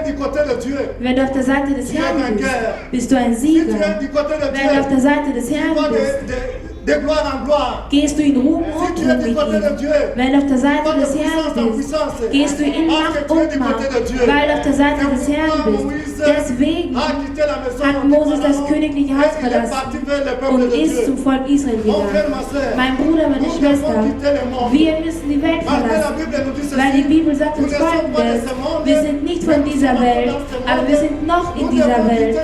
du côté de Dieu, Wenn du auf der Seite des tu es Herrn bist, vainqueur. bist du ein Si tu es Sieger. du côté de Wenn du auf der Dieu, Seite des tu Herrn vas bist, de gloire en gloire. gehst du in Ruhm Si und tu Ruhm es du mit côté de ihm. Dieu, Wenn du auf der tu Seite vas de des puissance Herrn en bist, puissance. gehst du in Parce Macht que tu es und du côté Macht, de Dieu. weil du auf der Seite C'est des Herrn pourquoi bist. Moïse Deswegen a quitté la maison hat du Moses das Pharaon königliche et Haus il est parti verlassen vers le peuple und de ist Dieu. zum Volk Israel Mon frère, gegangen. ma soeur, Mein Bruder, meine nous Schwester, devons quitter le monde. wir müssen die Welt Parce que la verlassen. Bible nous dit ceci. Weil die Bibel sagt Nous uns ne sommes pas de folgendes: ce monde, Wir sind nicht von dieser Welt, aber wir sind noch in dieser Welt.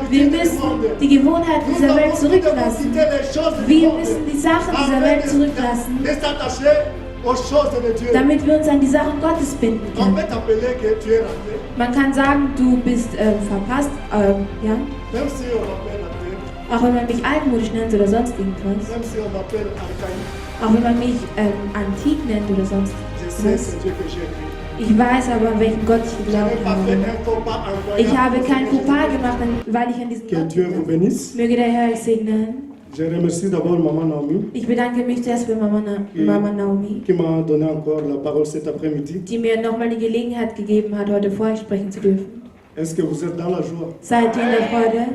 Wir müssen die Gewohnheiten Nous dieser Welt devons quitter zurücklassen. les choses du Wir monde. müssen die Sachen dieser Welt zurücklassen, De s'attacher aux choses de Dieu. damit wir uns an die Sachen Gottes binden On können. peut t'appeler que tu es raté, Man kann sagen, du bist verpasst, ja. même si on m'appelle athée, Auch wenn man mich altmodisch nennt oder sonst irgendwas. même si on m'appelle archaïque, Auch wenn man mich antik nennt oder sonst je sais was. ce Dieu que j'ai cru. Ich weiß aber, an welchen Gott ich Je n'ai geglaubt pas fait habe. un faux pas incroyable. Ich habe kein Fauxpas gemacht, weil ich an diesen Que Gott Dieu vous glaube. bénisse. Möge der Herr euch segnen. Je remercie d'abord Maman Naomi Ich bedanke mich zuerst für Mama Naomi, qui m'a donné encore la parole cet après-midi. die mir nochmal die Gelegenheit gegeben hat, heute vor euch sprechen zu dürfen. Est-ce que vous êtes dans la joie? Seid ihr in der Freude?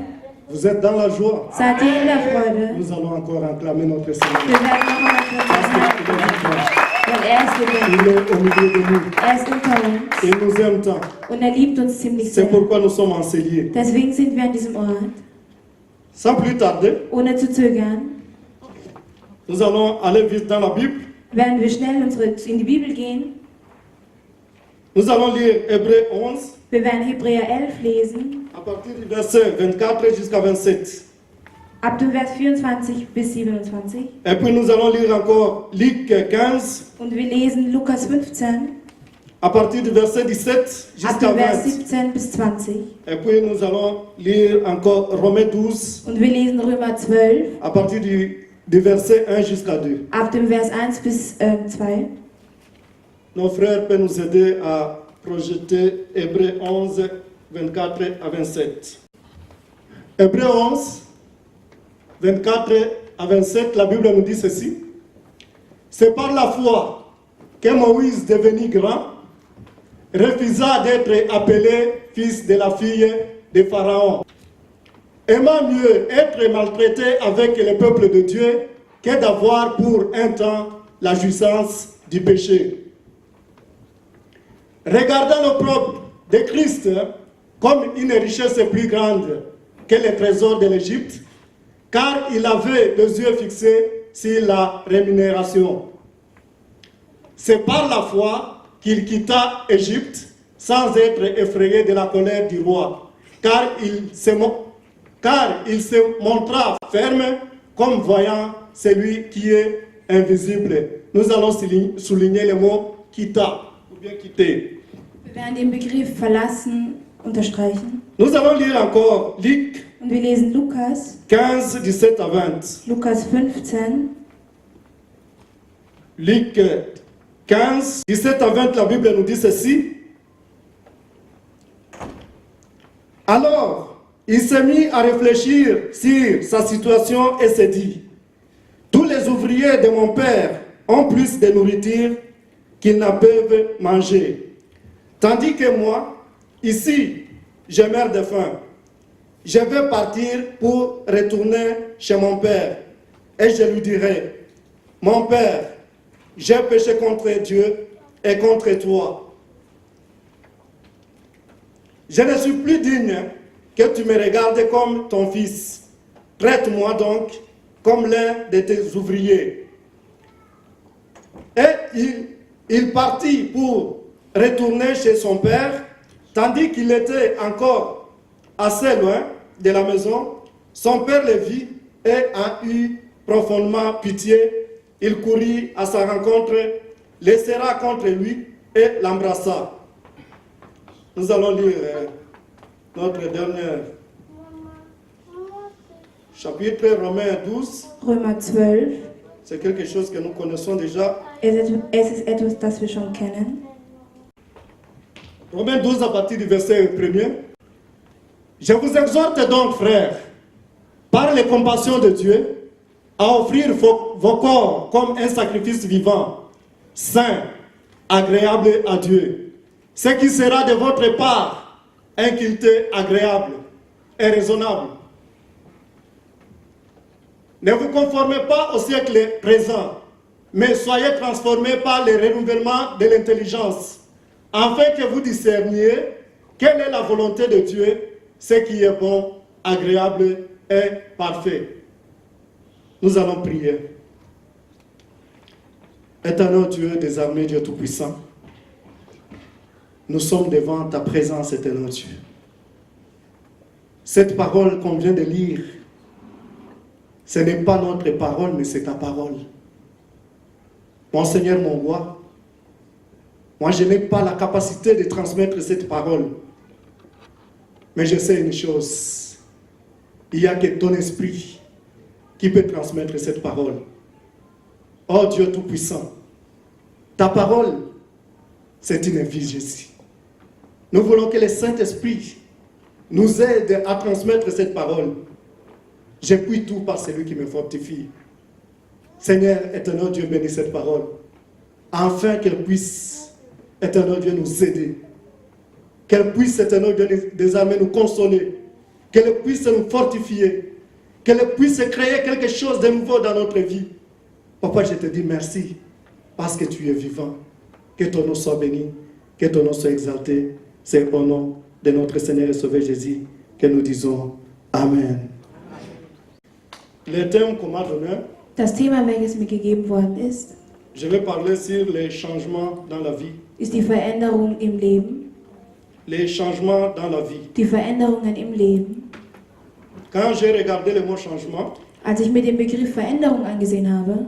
Vous êtes dans la joie? Seid ihr in der Freude? Nous allons encore acclamer notre Wir Seigneur. werden nochmal Parce Herrn, qu'il est vivant. weil er ist lebendig. Il est au milieu de nous. Er ist unter uns Il nous aime tant. und er liebt uns ziemlich C'est sehr. pourquoi nous sommes enseigés. Deswegen sind wir an diesem Ort. Sans plus tarder, Ohne zu zögern nous allons aller vite dans la Bible. werden wir schnell in die Bibel gehen. Nous allons lire Hébreux 11 Wir werden Hebräer 11 lesen, à partir du verset 24 jusqu'à 27. ab dem Vers 24 bis 27. Et puis nous allons lire encore Luc 15 Und wir lesen Lukas 15, à partir du verset 17 ab jusqu'à dem Vers 20. 17 bis 20. Et puis nous allons lire encore Romains 12 Und wir lesen Römer 12, à partir du verset 1 jusqu'à 2. ab dem Vers 1 bis 2. Nos frères peuvent nous aider à projeter Hébreux 11, 24 à 27. Hébreux 11, 24 à 27, la Bible nous dit ceci. C'est par la foi que Moïse, devenu grand, refusa d'être appelé fils de la fille de Pharaon, aimant mieux être maltraité avec le peuple de Dieu que d'avoir pour un temps la jouissance du péché. Regardant l'opprobre de Christ comme une richesse plus grande que les trésors de l'Égypte, car il avait les yeux fixés sur la rémunération. C'est par la foi qu'il quitta Égypte sans être effrayé de la colère du roi, car il se montra ferme comme voyant celui qui est invisible. Nous allons souligner le mot quitta, ou bien quitter. Wir werden den Begriff verlassen unterstreichen. Nous allons lire encore Luc Und wir lesen Lukas, 15, 17 à 20. Lukas 15, Luc 15, 17 à 20, la Bible nous dit ceci. Alors, il s'est mis à réfléchir sur sa situation et s'est dit, tous les ouvriers de mon père ont plus de nourriture qu'ils n'en peuvent manger. Tandis que moi, ici, je meurs de faim. Je vais partir pour retourner chez mon père. Et je lui dirai, mon père, j'ai péché contre Dieu et contre toi. Je ne suis plus digne que tu me regardes comme ton fils. Traite-moi donc comme l'un de tes ouvriers. Et il partit pour retourner chez son père, tandis qu'il était encore assez loin de la maison. Son père le vit et a eu profondément pitié. Il courut à sa rencontre, le serra contre lui et l'embrassa. Nous allons lire notre dernier chapitre, Romains 12. Römer 12. C'est quelque chose que nous connaissons déjà. Es ist etwas, das wir schon kennen. Romains 12 à partir du verset 1er. Je vous exhorte donc, frères, par les compassions de Dieu, à offrir vos corps comme un sacrifice vivant, saint, agréable à Dieu. Ce qui sera de votre part un culte agréable et raisonnable. Ne vous conformez pas au siècle présent, mais soyez transformés par le renouvellement de l'intelligence, afin que vous discerniez quelle est la volonté de Dieu, ce qui est bon, agréable et parfait. Nous allons prier. Éternel Dieu des armées, Dieu Tout-Puissant, nous sommes devant ta présence, éternel Dieu. Cette parole qu'on vient de lire, ce n'est pas notre parole, mais c'est ta parole. Mon Seigneur, mon roi, moi je n'ai pas la capacité de transmettre cette parole. Mais je sais une chose, il n'y a que ton esprit qui peut transmettre cette parole. Oh Dieu Tout-Puissant, ta parole, c'est une vie, Jésus. Nous voulons que le Saint-Esprit nous aide à transmettre cette parole. Je puis tout par celui qui me fortifie. Seigneur, éternel Dieu, bénis cette parole, afin qu'elle puisse, éternel Dieu, nous aider. Qu'elle puisse, éternel Dieu, désormais nous consoler. Qu'elle puisse nous fortifier. Qu'elle puisse créer quelque chose de nouveau dans notre vie. Papa, je te dis merci, parce que tu es vivant. Que ton nom soit béni, que ton nom soit exalté. C'est au nom de notre Seigneur et Sauveur Jésus que nous disons Amen. Le thème qu'on m'a donné, Das Thema, welches mir gegeben worden ist, je vais parler sur les changements dans la vie. ist die Veränderung im Leben. Les changements dans la vie. Die Veränderungen im Leben. Quand j'ai regardé le mot changement, Als ich mir den Begriff Veränderung angesehen habe,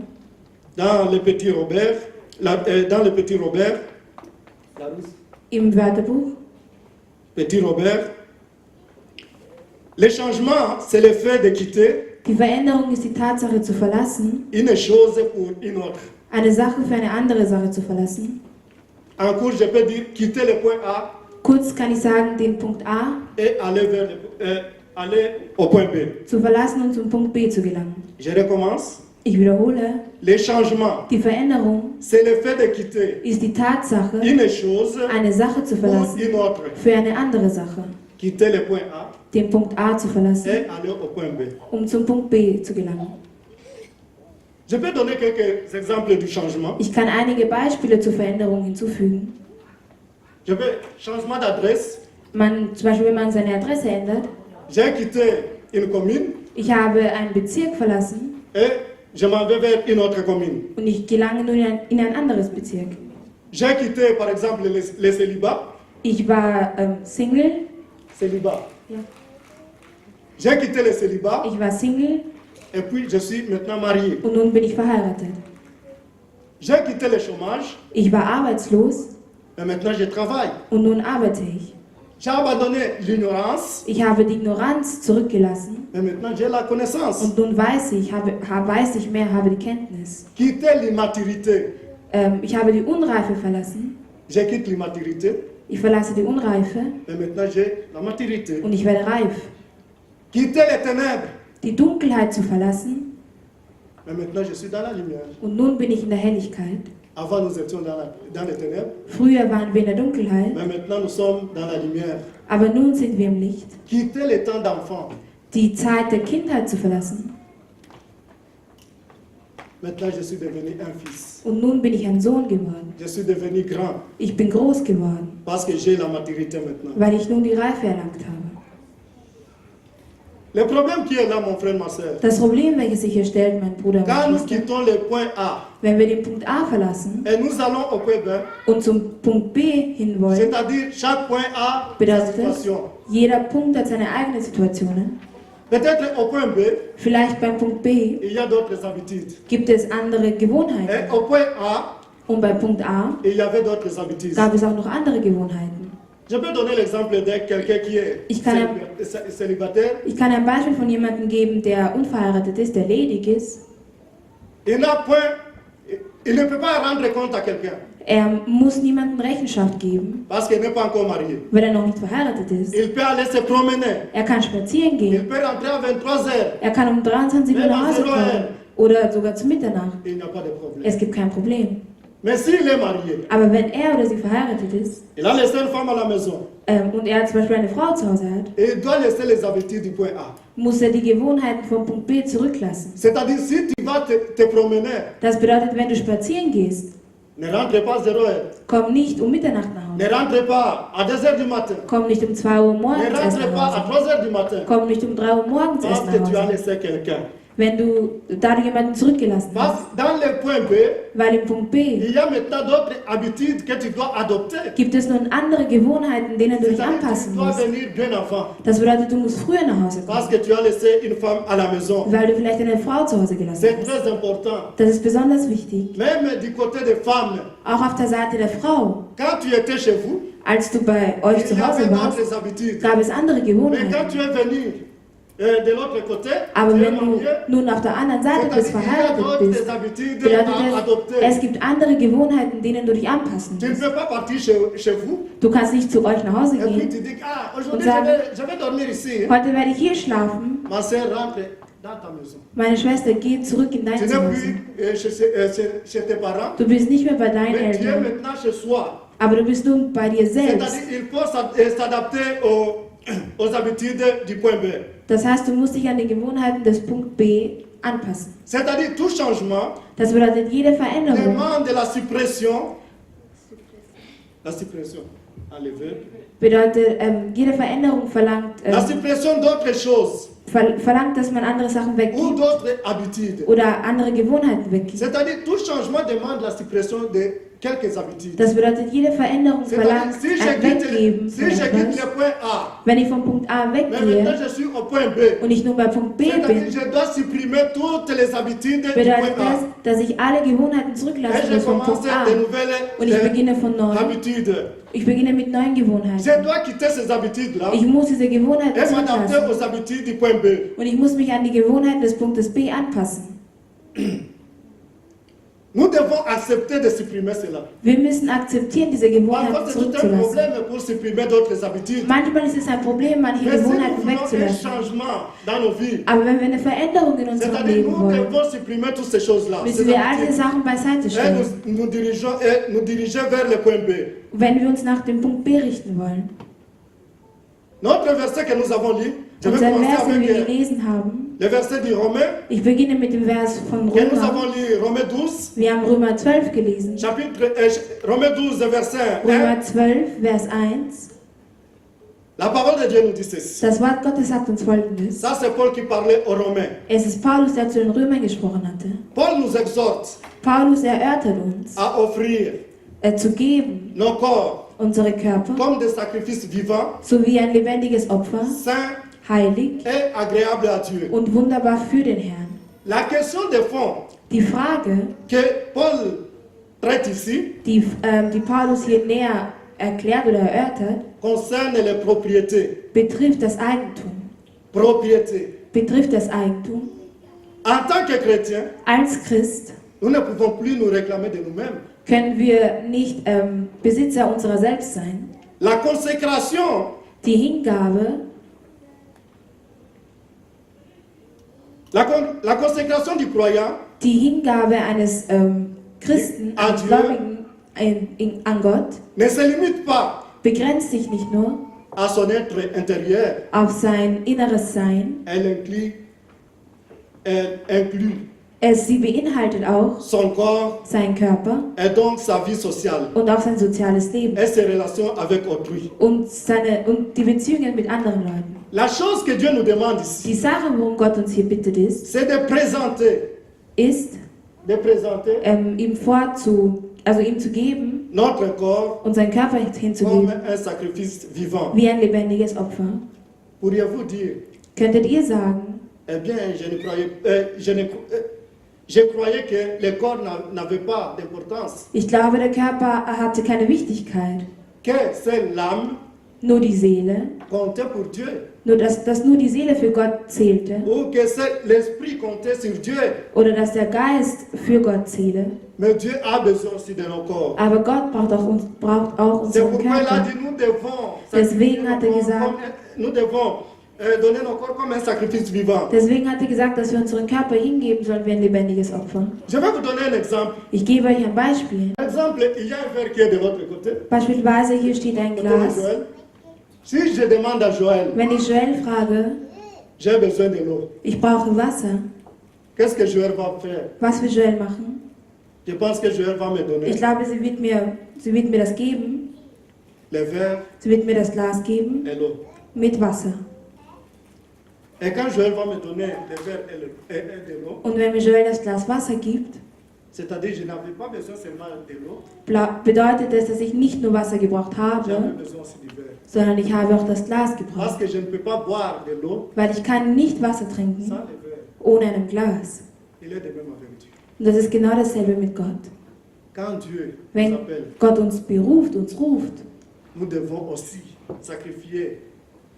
dans le petit Robert, im Wörterbuch, Petit Robert, le changement, c'est le fait de quitter die Veränderung ist die Tatsache zu verlassen, une chose pour une autre. eine Sache für eine andere Sache zu verlassen. En cours, je peux dire quitter le point A Kurz kann ich sagen, den Punkt A et aller au point B. zu verlassen und zum Punkt B zu gelangen. Je recommence. Ich wiederhole, Le changement, die Veränderung c'est le fait de quitter ist die Tatsache, une chose eine Sache zu pour verlassen une autre. für eine andere Sache. Quitter le point A Den Punkt A zu verlassen, et aller au point B. um zum Punkt B zu gelangen. Je peux donner quelques exemples du changement. Ich kann einige Beispiele zur Veränderung hinzufügen. Je peux changement d'adresse. Zum Beispiel, wenn man seine Adresse ändert. J'ai quitté une commune Ich habe einen Bezirk verlassen et je m'en vais vers une autre commune. und ich gelange nun in ein anderes Bezirk. J'ai quitté par exemple le célibat. Ich war Single. Célibat. Ja. J'ai quitté le célibat Ich war Single et puis je suis maintenant marié. und nun bin ich verheiratet. J'ai quitté le chômage Ich war arbeitslos et maintenant je travaille. und nun arbeite ich. J'ai abandonné l'ignorance Ich habe die Ignoranz zurückgelassen et maintenant j'ai la connaissance. und nun weiß ich mehr, habe die Kenntnis. Quitter l'immaturité. Ich habe die Unreife verlassen. Je quitte l'immaturité Ich verlasse die Unreife et maintenant j'ai la maturité. und ich werde reif. Quitter les ténèbres Die Dunkelheit zu verlassen et maintenant je suis dans la lumière. und nun bin ich in der Helligkeit. Avant nous étions dans les ténèbres, Früher waren wir in der Dunkelheit, mais maintenant nous sommes dans la lumière. aber nun sind wir im Licht. Quitter le temps d'enfant. Die Zeit der Kindheit zu verlassen Maintenant je suis devenu un fils. und nun bin ich ein Sohn geworden. Je suis devenu grand Ich bin groß geworden, parce que j'ai la maturité maintenant. weil ich nun die Reife erlangt habe. Le problème qui est là, mon frère, ma soeur, Das Problem, welches sich hier stellt, mein Bruder, quand meine nous Schwester, quittons le point A wenn wir den Punkt A verlassen et nous allons au point B, und zum Punkt B hinwollen, c'est-à-dire chaque point A sa bedeutet situation. es, jeder Punkt hat seine eigene Situation. Peut-être au point B, Vielleicht beim Punkt B il y a d'autres habitudes. gibt es andere Et Gewohnheiten. au point A, Und bei Punkt A il y avait d'autres habitudes. gab es auch noch andere Gewohnheiten. Je peux donner l'exemple de quelqu'un qui est Ich kann célibataire. Ich kann ein Beispiel von jemandem geben, der unverheiratet ist, der ledig ist. Il ne peut pas rendre compte à quelqu'un Er muss niemandem Rechenschaft geben, parce qu'il n'est pas encore marié. weil er noch nicht verheiratet ist. Il peut aller se promener. Er kann spazieren Il gehen. peut rentrer à 23 heures. Er kann um 23 Uhr nach Hause kommen. Oder sogar zu Mitternacht. Il n'y a pas de problème. Es gibt kein Problem. Mais s'il est marié, Aber wenn er oder sie verheiratet ist, il a laissé une femme à la maison. und er zum Beispiel eine Frau zu Hause hat, et il doit laisser les habitudes du point A. muss er die Gewohnheiten vom Punkt B zurücklassen. C'est-à-dire, si tu vas te promener, Das bedeutet, wenn du spazieren gehst, ne rentre pas à 0 heure, komm nicht um Mitternacht nach ne Hause. rentre pas à 2 heures du matin, Komm nicht um 2 Uhr ne morgens erst rentre nach pas à Hause. 3 heures du matin, Komm nicht um 3 Uhr morgens parce erst que nach tu as Hause. laissé quelqu'un. Wenn da du jemanden zurückgelassen Parce hast. que dans le point B, Weil im Punkt B il y a maintenant d'autres habitudes que tu dois adopter. gibt es nun andere Gewohnheiten, denen du dich C'est-à-dire, anpassen tu dois musst. venir bien avant, Das bedeutet, du musst früher nach Hause parce kommen, que tu as laissé une femme à la maison. weil du vielleicht eine Frau zu Hause gelassen C'est hast. très important. Das ist besonders wichtig. Même du côté des femmes, Auch auf der Seite der Frau. quand tu étais chez vous, Als du bei euch il zu y avait Hause warst, d'autres habitudes. gab es andere Mais quand Gewohnheiten. tu es venu de l'autre côté, Aber tu es wenn du marié, nun auf der anderen Seite c'est-à-dire bist, qu'il y a verheiratet bist, d'autres habitudes bedeutet à es, adopter. es gibt andere Gewohnheiten, denen du dich anpassen Tu ne musst. peux pas partir chez vous Du kannst nicht zu euch nach Hause et puis gehen. tu dis, ah, aujourd'hui Und sagen, je vais dormir ici. Heute werde ich hier schlafen. Ma soeur rentre dans ta maison. Meine Schwester geht zurück in Tu dein n'es Zuhause. plus chez tes parents, Du bist nicht mehr bei deinen mais tu es Eltern, maintenant chez soi. aber du bist nun bei dir selbst. C'est-à-dire qu'il faut s'adapter aux habitudes du point B. Das heißt, du musst dich an die Gewohnheiten des Punkt B anpassen. C'est-à-dire tout changement Das bedeutet, jede Veränderung demande la suppression. La suppression. Enlever. bedeutet, jede Veränderung La suppression d'autres choses verlangt, dass man andere Sachen ou weggibt d'autres habitudes. oder andere Gewohnheiten weggibt. C'est-à-dire tout changement demande la suppression de quelques habitudes. Das bedeutet, jede Veränderung C'est-à-dire verlangt si je ein quitte, Weggeben si von je quitte etwas. le point A, Wenn ich vom Punkt A mais maintenant weggehe je suis au point B, und ich nun bei Punkt B c'est-à-dire bin, je dois supprimer toutes les habitudes du bedeutet point A. das, dass ich alle Gewohnheiten Et zurücklassen je muss vom commence Punkt A. de Und ich nouvelles beginne von neu. habitudes. Ich beginne mit neuen Je Gewohnheiten. dois quitter ces habitudes-là Ich muss diese Gewohnheiten et m'adapter zurücklassen. aux habitudes du point B. Und ich muss mich an die Gewohnheiten des Punktes B anpassen. Nous devons accepter de supprimer cela. Wir müssen akzeptieren, diese Gewohnheiten Parfois, c'est tout un zurückzulassen. problème pour supprimer d'autres habitudes. Manchmal ist es ein Problem, manche Mais si nous Gewohnheiten voulons un wegzulassen. changement dans nos vies, Aber wenn wir eine Veränderung in unserem c'est-à-dire Leben nous wollen, devons supprimer toutes ces choses-là. müssen ces wir all habitudes. diese Sachen beiseite Et stellen. nous diriger vers le point B. Wenn wir uns nach dem Punkt B richten wollen. Notre verset que nous avons lu, je vais Unser commencer Vers, den wir avec gelesen haben, le verset du Romain, ich beginne mit dem Vers von que nous Römer. avons lu, Romain 12, Wir haben Römer 12 gelesen. Romain 12, verset 1. Römer 12, Vers 1. La parole de Dieu nous dit ceci. Das Wort Gottes sagt uns Folgendes. Ça, c'est Paul qui parlait aux Romains. Es ist Paulus, der zu den Römern gesprochen hatte. Paul nous exhorte Paulus erörtert uns, à offrir zu geben nos corps unsere Körper comme des sacrifices vivants, sowie ein lebendiges Opfer, saints heilig et agréables à Dieu. und wunderbar für den Herrn. La question de fond Die Frage, que Paul traite ici die Paulus hier näher erklärt oder erörtert, concerne les propriétés. betrifft das Eigentum. Propriétés. Betrifft das Eigentum. En tant que chrétiens, Als Christ nous ne pouvons plus nous réclamer de nous-mêmes. können wir nicht Besitzer unserer selbst sein. La consécration, Die Hingabe, la consécration du croyant die Hingabe eines Christen, eines Gläubigen an Gott, ne se limite pas begrenzt sich nicht nur à son être intérieur. auf sein inneres Sein, Elle inclut sie beinhaltet auch son corps seinen Körper et donc sa vie sociale und auch sein soziales Leben et ses relations avec autrui. und die Beziehungen mit anderen Leuten. La chose que Dieu nous demande ici, Die Sache, worum Gott uns hier bittet, c'est de présenter ihm zu geben, notre corps, unseren Körper comme hinzugeben, un sacrifice vivant. wie ein lebendiges Opfer. Pourriez-vous dire, Könntet ihr sagen, eh bien, je croyais que le corps n'avait pas d'importance, ich glaube, der Körper hatte keine Wichtigkeit, que c'est l'âme nur die Seele, comptait pour Dieu, nur dass nur die Seele für Gott zählte ou que c'est l'esprit comptait sur Dieu. oder dass der Geist für Gott zähle. Mais Dieu a besoin aussi de nos corps. Aber Gott braucht auch C'est unseren pourquoi il a Körper. dit nous devons Deswegen hat er gesagt, nous devons donner nos corps comme un sacrifice vivant. Deswegen hat er gesagt, dass wir unseren Körper hingeben sollen wie ein lebendiges Opfer. Je vais vous donner un exemple. Ich gebe euch ein Beispiel. Par exemple, il y a un verre qui est de votre côté. Beispielsweise hier steht ein Côté de Glas Joël. Si je demande à Joël, Wenn ich Joel frage, j'ai besoin de l'eau, ich brauche Wasser, qu'est-ce que Joël va faire? was wird Joel machen? Je pense que Joël va me Ich donner glaube, sie wird mir das geben. les verres Sie wird mir das Glas geben et l'eau. mit Wasser. Et quand Joël va me donner les verres et de l'eau, Und wenn mir Joel das Glas Wasser gibt, c'est-à-dire je n'avais pas besoin seulement de l'eau, bedeutet das, dass ich nicht nur Wasser gebraucht j'avais habe, besoin aussi du verre. sondern ich habe auch das Glas Parce gebraucht. que je ne peux pas boire de l'eau Weil ich kann nicht Wasser sans trinken le verre. ohne ein Glas. Il est de même avec Dieu. Und das ist genau dasselbe mit Gott. Quand Dieu nous Wenn appelle, Gott uns beruft, uns ruft, nous devons aussi sacrifier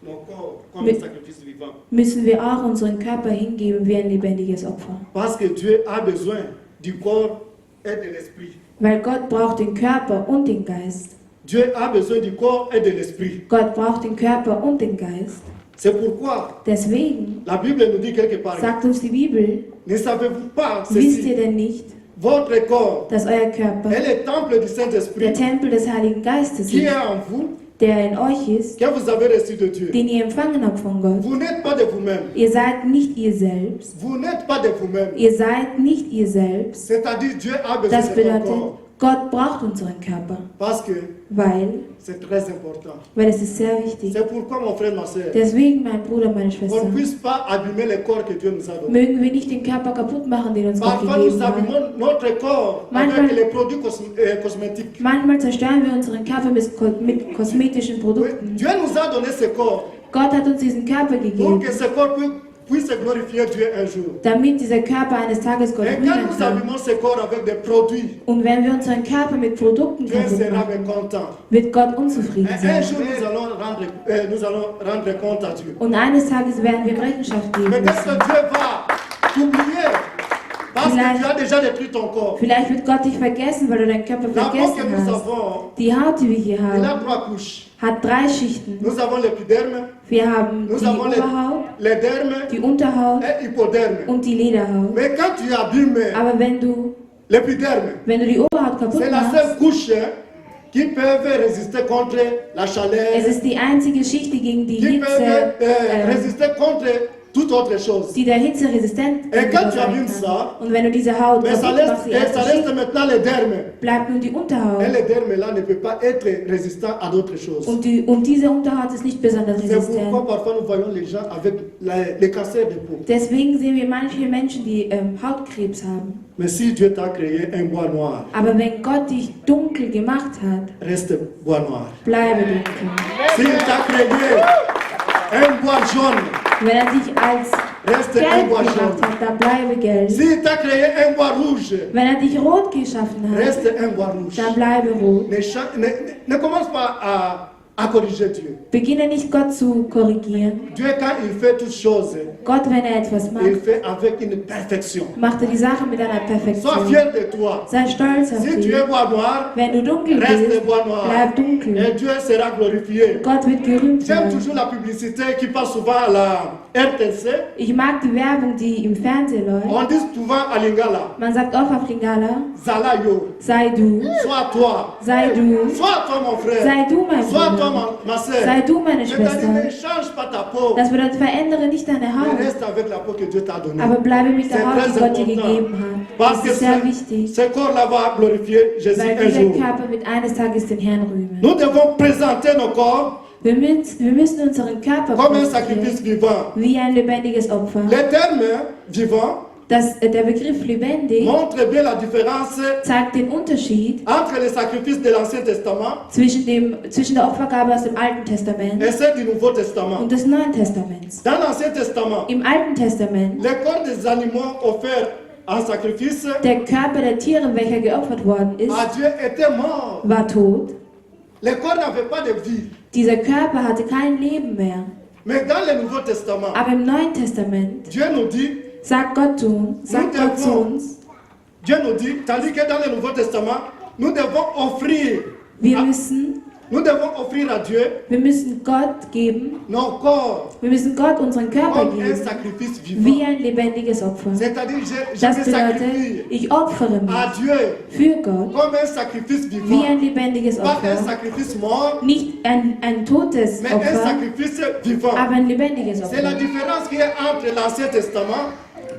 nos corps comme Mais- un sacrifice vivant. müssen wir auch unseren Körper hingeben wie ein lebendiges Opfer. Parce que Dieu a besoin du corps et de l'esprit. Weil Gott braucht den Körper und den Geist. Dieu a besoin du corps et de l'esprit. Gott braucht den Körper und den Geist. C'est pourquoi Deswegen la Bible nous dit quelque part, sagt uns die Bibel, ne savez-vous pas wisst ihr ceci? denn nicht, Votre corps dass euer Körper est le temple du der Saint-Esprit Tempel des Heiligen Geistes qui ist, est en vous, der in euch ist, que vous avez reçu de Dieu. den ihr empfangen habt von Gott. Vous n'êtes pas de vous-même. Ihr seid nicht ihr selbst. Vous n'êtes pas de vous-même. Ihr seid nicht ihr selbst. C'est-à-dire Dieu a besoin Das de ton bedeutet, corps. Gott braucht unseren Körper. Parce que Weil c'est très important. es ist sehr wichtig. C'est pourquoi, mon frère, ma soeur, Deswegen, mein Bruder, meine on Schwester, ne puisse pas abîmer le corps que Dieu nous a donné. mögen wir nicht den Körper kaputt machen, den uns Gott Parfois, nous gegeben hat. abîmons notre corps Manchmal- avec les produits cosmétiques. Manchmal zerstören wir unseren Körper mit kosmetischen Oui, Produkten. Dieu nous a donné ce corps Gott hat uns diesen Körper pour gegeben, que ce corps puisse glorifier Dieu un jour. damit dieser Körper eines Tages Gott Et quand rühmen nous kann. abîmons ce corps avec des produits, Und wenn wir unseren Körper mit Produkten Dieu kaputt sera machen, mécontent. wird Gott unzufrieden Et un sein. jour, nous allons rendre compte à Dieu. Und eines Tages werden wir Rechenschaft geben Peut-être müssen. que Dieu va t'oublier parce que Vielleicht- tu as déjà détruit ton corps. Vielleicht wird Gott dich vergessen, weil du deinen Körper La peau que vergessen nous hast. avons, Die Haut, die wir hier elle a haben, 3 couches. hat 3 Schichten. Nous avons l'épiderme, Wir haben nous die avons Oberhaut, les dermes die Unterhaut et l'hypoderme. und die Lederhaut. Mais quand tu abîmes Aber wenn du l'épiderme, die Oberhaut kaputt c'est la machst, seule couche qui peut résister contre la chaleur, es ist die einzige Schicht, die gegen die qui peut Hitze, résister contre toute autre chose. die der Hitze resistent Et quand tu sein abîmes kann. ça, Und wenn du diese Haut mais ça kaputt machst, die reste, ça erste reste Schicht, maintenant les dermes. bleibt nun die Unterhaut. Et les dermes là ne peut pas être résistant à d'autres choses. Und diese Unterhaut ist nicht besonders C'est resistent. pourquoi parfois nous voyons les gens avec les cancers de peau. Deswegen sehen wir manche Menschen, die Hautkrebs haben. Mais si Dieu t'a créé un bois noir, Aber wenn Gott dich dunkel gemacht hat, reste bois noir. bleibe dunkel. S'il t'a créé un bois jaune, Wenn er dich als reste un gelb bois gemacht jaune. hat, dann bleibe gelb. S'il t'a créé un bois rouge, Wenn er dich rot geschaffen hat, reste un bois rouge. dann bleibe rot. Ne commence pas à corriger Dieu. Beginne nicht Gott zu korrigieren. Dieu, quand il fait toutes choses, Gott, wenn er etwas il macht, fait avec une perfection. macht er die Sache mit einer Sois Perfektion. fier de toi. Sei stolz auf Si tu dich. es bois noir, Wenn du dunkel reste bist, bois noir. bleib dunkel. Et Dieu sera glorifié. Gott wird gerühmt J'aime werden. toujours la publicité qui passe souvent à la RTC. Ich mag die Werbung, die im Fernsehen läuft. On dit souvent à Lingala, Man sagt oft auf Lingala, Zala yo, sei du, sois toi. sei du, Sois toi mon frère. sei du mein Sois toi Bruder, ma soeur. sei du meine C'est-à-dire ne Schwester. change pas ta peau. Das bedeutet, verändere nicht deine Mais Haut, reste avec la peau que Dieu t'a donnée. aber bleibe mit der C'est Haut, die très Gott dir important. gegeben hat. Parce Das que ist sehr wichtig, ce corps-là va glorifier Jésus weil un dieser jour. Körper wird eines Tages den Herrn rühmen. Nous devons présenter nos corps Wir müssen unseren Körper comme un präsentieren, sacrifice vivant. wie ein lebendiges Opfer. Les termes vivants Der Begriff lebendig montrent bien la différence zeigt den Unterschied entre les sacrifices de l'Ancien Testament zwischen der Opfergabe aus dem Alten Testament et ceux du Nouveau Testament. und des Neuen Testaments. Dans l'Ancien Testament, Im Alten Testament, les corps des animaux offerts en sacrifice der Körper der Tiere, welcher geopfert worden ist, à Dieu était mort. war tot. Les corps n'avaient pas de vie. Dieser Körper hatte kein Leben mehr. Mais dans le Nouveau Testament, Aber im Neuen Testament Dieu nous dit, sagt Gott zu uns, Dieu nous dit, tandis que dans le Nouveau Testament, nous devons offrir wir müssen Nous devons offrir à Dieu Wir müssen Gott geben, nos corps wir müssen Gott unseren Körper comme un geben, sacrifice wie vivant. ein lebendiges Opfer. C'est-à-dire, je Das me bedeutet, sacrifie ich opfere à mich Dieu für Gott, comme un sacrifice wie vivant. ein lebendiges Pas un Opfer. sacrifice mort, Nicht ein totes mais un Opfer, sacrifice vivant. aber ein lebendiges C'est la Opfer. différence qu'il y a entre l'Ancien Testament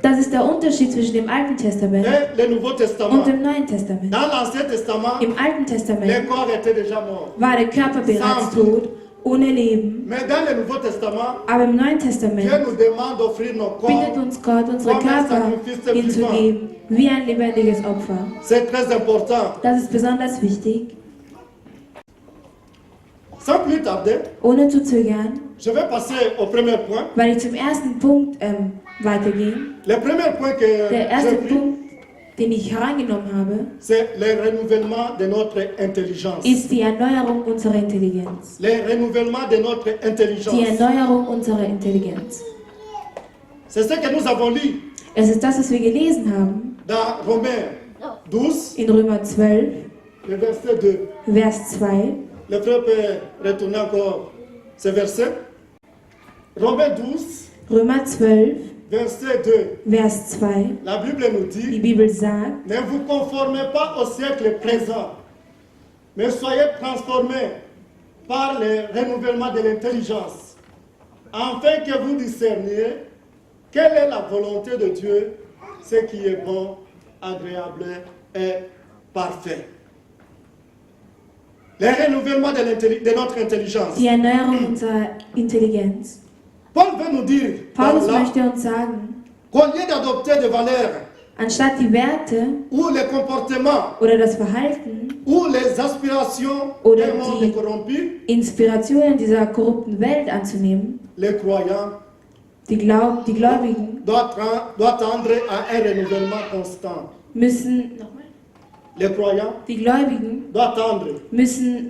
Das ist der Unterschied zwischen dem Alten Testament et le Nouveau Testament. und dem Neuen Testament. Dans l'Ancien Testament, Im Alten les Testament corps étaient déjà morts. war der Körper bereits tot, ohne Leben. Mais dans le Nouveau Testament, Aber im Neuen Dieu Testament nous demande d'offrir nos bittet corps. uns Gott, unsere Körper hinzugeben, wie ein lebendiges Opfer. C'est très important. Das ist besonders wichtig. Sans plus tarder, Ohne zu zögern, je vais passer au premier point. weil ich zum ersten Punkt weitergehe. Le premier point que Der erste j'ai pris, Punkt, den ich herangenommen habe, c'est le renouvellement de notre intelligence. ist die Erneuerung unserer Intelligenz. Le renouvellement de notre Die intelligence. Erneuerung unserer Intelligenz. C'est ce que nous avons lu Es ist das, was wir gelesen haben dans Romains 12, in Römer 12, le verset 2. Vers 2. Le frère peut retourner encore ce verset. Romains 12, Römer 12, verset 2. Vers 2. La Bible nous Die dit, Bibel sagt, ne vous conformez pas au siècle présent, mais soyez transformés par le renouvellement de l'intelligence, afin que vous discerniez quelle est la volonté de Dieu, ce qui est bon, agréable et parfait. Le renouvellement de notre intelligence. die Erneuerung unserer Intelligenz. Paul veut nous dire par Paulus là möchte uns sagen, qu'au lieu d'adopter des valeurs anstatt die Werte ou les comportements oder das Verhalten, ou les aspirations Oder d'un monde die- corrompu, Inspirationen dieser korrupten Welt anzunehmen, les croyants die Gläubigen doivent tendre à un renouvellement constant. müssen, Les croyants die Gläubigen doivent tendre, müssen,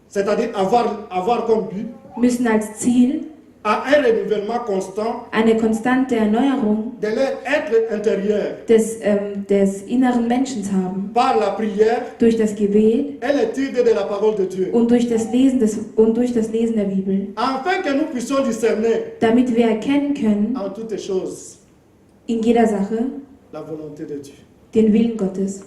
c'est-à-dire avoir comme but müssen als Ziel à un renouvellement constant eine konstante Erneuerung de leur être intérieur des inneren Menschen haben, par la prière durch das Gebet et l'étude de la parole de Dieu, und durch das Lesen der Bibel, afin que nous puissions discerner damit wir erkennen können, en toutes choses in jeder Sache, la volonté de Dieu. den Willen Gottes.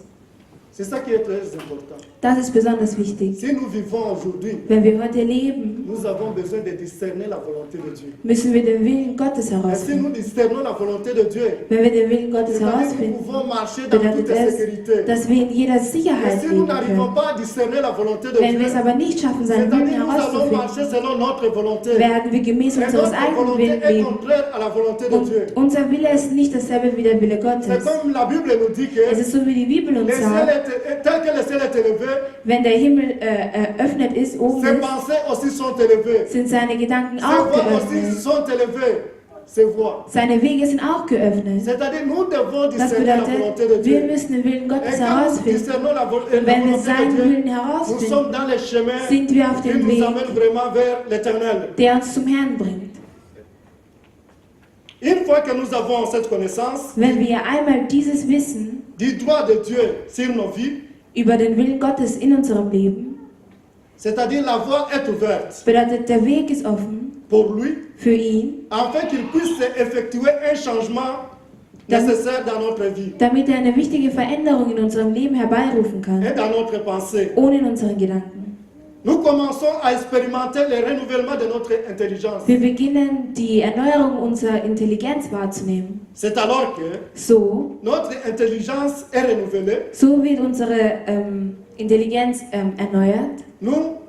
C'est ça qui est très important. Das ist besonders wichtig. Si nous vivons aujourd'hui, Wenn wir heute leben, nous avons besoin de discerner la volonté de Dieu. müssen wir den Willen Gottes Et si herausfinden. nous discernons la volonté de Dieu, Wenn wir den Willen Gottes c'est-à-dire nous herausfinden, pouvons marcher dans bedeutet toute es, sécurité. dass wir in jeder Et Sicherheit si nous leben n'arrivons können. pas à discerner la volonté de Wenn Dieu, wir es aber nicht schaffen, seinen Willen c'est-à-dire nous allons herauszufinden, marcher selon notre volonté. werden wir gemäß Et unseres notre eigenen volonté Willens est leben. contraire à la volonté de Dieu. Und unser Wille ist nicht dasselbe wie der Wille C'est Gottes. comme la Bible nous dit que Es ist so, wie die Bibel uns le ciel sagt, tel que le ciel est élevé, wenn der Himmel eröffnet ist, oben ses ist, pensées aussi sont élevées. sind seine Gedanken Ses auch voies aussi geöffnet. sont élevées. Ses voies. Seine Wege sind auch geöffnet. C'est-à-dire nous devons Das discerner la volonté de bedeutet, wir Dieu. müssen den Willen Et Gottes quand nous herausfinden. discernons la Und wenn wir volonté seinen de Dieu, Willen nous herausfinden, sommes dans les chemins sind wir auf qui dem nous Weg, amènent vraiment vers l'éternel. der uns zum Herrn bringt. Une fois que nous avons cette connaissance Wenn wir einmal dieses Wissen du droit de Dieu sur nos vies, über den Willen Gottes in unserem Leben, c'est-à-dire la voie est ouverte bedeutet, der Weg ist offen pour lui, für ihn, afin qu'il puisse effectuer un changement nécessaire dans notre vie damit er eine wichtige Veränderung in unserem Leben herbeirufen et kann, dans notre pensée. ohne in unseren Gedanken. Nous commençons à expérimenter le renouvellement de notre intelligence. Wir beginnen, die Erneuerung unserer Intelligenz wahrzunehmen. C'est alors que So notre intelligence est renouvelée. wird unsere Intelligenz erneuert. Nous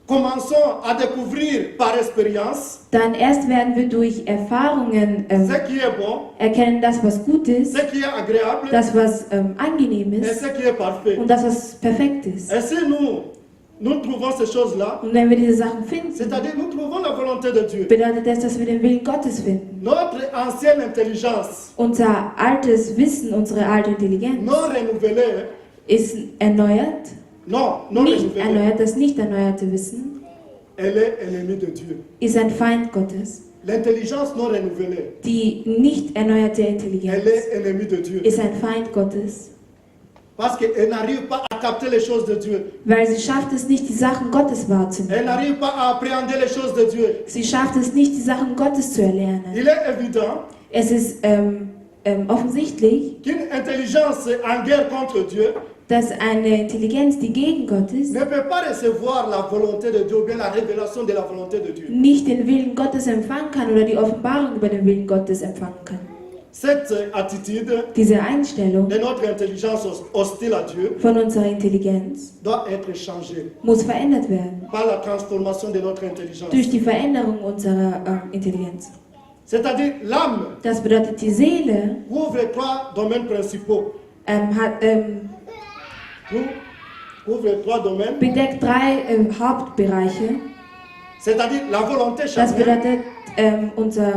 commençons à découvrir par expérience Dann erst werden wir durch Erfahrungen ce qui est bon, erkennen, das, was gut ist, ce qui est agréable das, was angenehm et ist ce qui est parfait. und das, was perfekt ist. Et si nous trouvons ces choses-là, Und wenn wir diese Sachen finden, c'est-à-dire nous trouvons la volonté de Dieu. bedeutet das, dass wir den Willen Gottes finden. Notre ancienne intelligence Unser altes Wissen, unsere alte Intelligenz non renouvelée, ist erneuert, non nicht renouvelée, erneuert, das nicht erneuerte Wissen elle est ennemie de Dieu. ist ein Feind Gottes. L'intelligence non renouvelée, Die nicht erneuerte elle Intelligenz est ennemie de Dieu. ist ein Feind Gottes. Parce qu'elle n'arrive pas à capter les choses de Dieu. weil sie schafft es nicht, die Sachen Gottes Elle wahrzunehmen. n'arrive pas à appréhender les choses de Dieu. Sie schafft es nicht, die Sachen Gottes zu erlernen. Il est évident Es ist offensichtlich, qu'une intelligence en guerre contre Dieu dass eine Intelligenz, die gegen Gott ist, ne peut pas recevoir la volonté de Dieu ou bien la révélation de la volonté de Dieu. nicht den Willen Gottes empfangen kann oder die Offenbarung über den Willen Gottes empfangen kann. Cette attitude Diese Einstellung de notre intelligence hostile à Dieu von unserer Intelligenz doit être changée muss verändert werden par la transformation de notre intelligence. durch die Veränderung unserer Intelligenz. C'est-à-dire l'âme Das bedeutet, die Seele couvre trois domaines principaux. Couvre trois domaines. Bedeckt drei Hauptbereiche. C'est-à-dire la volonté Das charnelle. bedeutet unser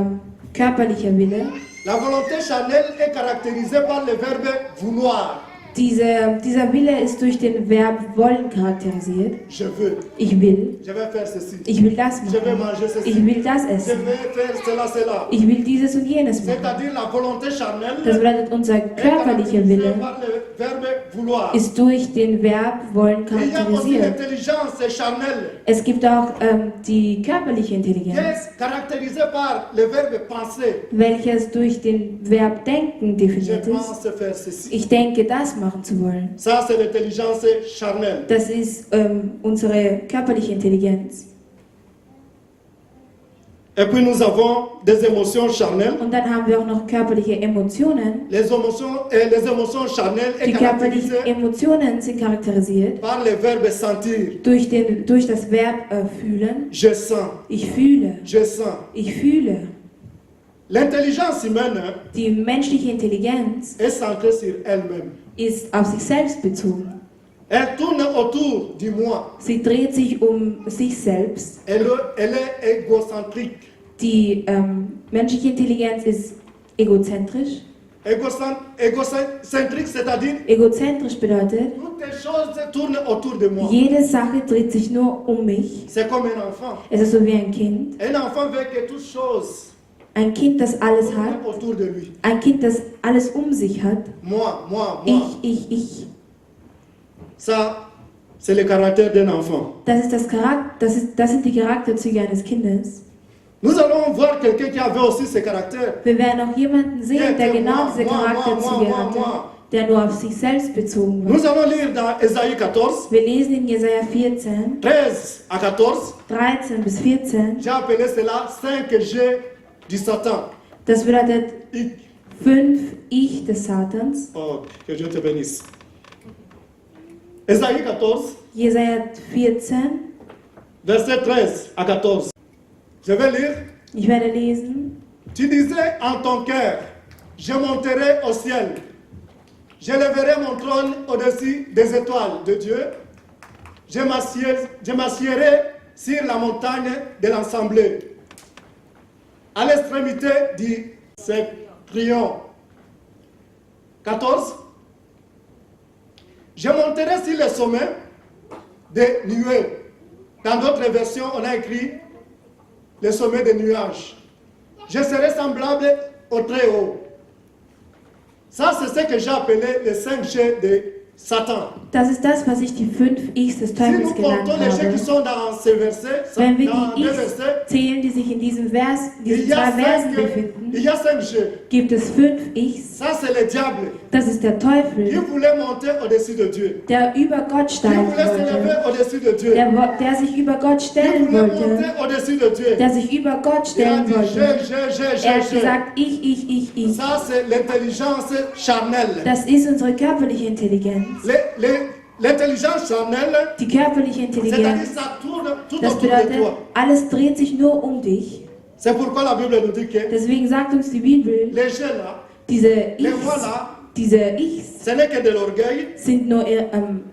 körperlicher Wille. La volonté charnelle est caractérisée par le verbe vouloir. Dieser Wille ist durch den Verb wollen charakterisiert. Je veux, Ich will. je vais faire ceci. Ich will das Je vais machen. manger ceci. Ich will das Je essen. vais faire cela, cela. Ich will dieses und jenes machen. C'est-à-dire la volonté charnelle Das bedeutet, unser est körperlicher caractérisée Wille par le verbe vouloir. ist durch den Verb wollen Il y a aussi charakterisiert. l'intelligence charnelle Es gibt auch die körperliche qui Intelligenz, est caractérisée par le verbe penser. welches durch den Verb denken Je definiert ist. pense faire ceci. Ich denke, das machen zu wollen. Ça, c'est l'intelligence charnelle. Das ist unsere körperliche Intelligenz. Et puis nous avons des émotions charnelles. Und dann haben wir auch noch körperliche Emotionen. Les émotions charnelles Die sont körperlichen caractérisées Emotionen sind charakterisiert par le verbe sentir. durch das Verb fühlen. Je sens, Ich fühle. je sens. Ich fühle. L'intelligence humaine Die menschliche Intelligenz est centrée sur elle-même. ist auf sich selbst bezogen. Elle tourne autour du moi. Sie dreht sich um sich selbst. Elle est égocentrique. Die menschliche Intelligenz ist egozentrisch. Égocentrique, c'est-à-dire Egozentrisch bedeutet, toutes les choses tournent autour de moi. jede Sache dreht sich nur um mich. C'est comme un enfant. Es ist so wie ein Kind. Un enfant veut que toutes choses Ein Kind, das alles hat. tournent autour de lui. Ein Kind, das alles um sich hat. Moi, moi, moi. Ich. Ça, c'est le caractère d'un enfant. Das sind die Charakterzüge eines Kindes. Nous allons voir quelqu'un qui avait aussi ce caractère. Wir werden auch jemanden sehen, der genau diese Moi, Charakterzüge moi, hatte, moi. der nur auf sich selbst bezogen war. Nous allons lire dans Ésaïe 14, Wir lesen in Jesaja 14, 13 à 14. 13 bis 14. J'ai appelé cela 5 jets du Satan. Das bedeutet Ich. 5 Ich des Satans. Oh, que Dieu te bénisse. Ésaïe 14, Jesaja 14. verset 13 à 14. Je vais lire. Ich werde lesen. Tu disais en ton cœur, je monterai au ciel. Je lèverai mon trône au-dessus des étoiles de Dieu. Je m'assierai sur la montagne de l'Assemblée. À l'extrémité du septentrion. 14. Je monterai sur le sommet des nuées. Dans d'autres versions, on a écrit le sommet des nuages. Je serai semblable au très haut. Ça, c'est ce que j'ai appelé les 5 jets de Satan. Das ist das, was ich die 5 Ichs des Si Teufels nous genannt comptons les jets qui habe. sont dans ces versets, Wenn wir dans die deux Ichs versets, zählen, die sich in diesen il y, zwei a Versen il befinden, y a 5 jets. gibt es 5 Ichs. Ça, c'est le diable Das ist der qui Teufel, voulait monter au-dessus de Dieu. der über Gott Qui steigen voulait s'élever wollte. au-dessus de Dieu. Der sich über Gott Qui stellen voulait wollte. monter au-dessus de Dieu. Der sich über Gott Il a stellen dit, wollte. Er hat j'ai. gesagt, ich. Ça, c'est l'intelligence charnelle. Das ist unsere körperliche Intelligenz. L'intelligence charnelle, Die körperliche c'est-à-dire Intelligenz, ça tourne tout das autour de bedeutet, toi. alles dreht sich nur um dich. C'est pourquoi la Bible nous dit que Deswegen sagt uns die Bibel, les jets là, diese les Ichs, voilà, diese Ichs ce n'est que de l'orgueil. sind nur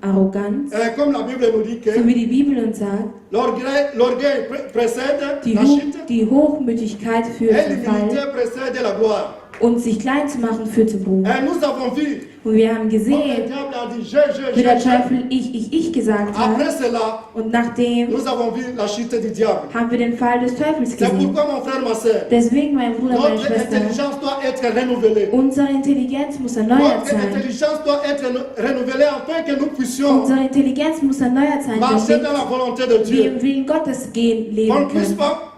Arroganz. Comme la Bible nous dit que So wie die Bibel uns sagt, l'orgueil précède la chute die Hochmütigkeit führt et zum l'humilité Fall précède la gloire. uns sich klein zu machen, führt zum Ruhm. Et nous avons vu, Und wir haben quand le gesehen, diable a dit wie der Teufel ich gesagt Après hat. cela, Und nachdem nous avons vu la chute du diable. haben wir den Fall des Teufels C'est gesehen. pourquoi, mon frère, ma soeur, Deswegen, mein Bruder, meine notre Schwester, intelligence doit être renouvelée. unsere Intelligenz muss erneuert Notre sein. intelligence doit être renouvelée afin que nous puissions Unsere Intelligenz muss erneuert sein, marcher dans damit la volonté de wir Dieu. im Willen Gottes gehen, Qu'on leben ne puisse können. pas,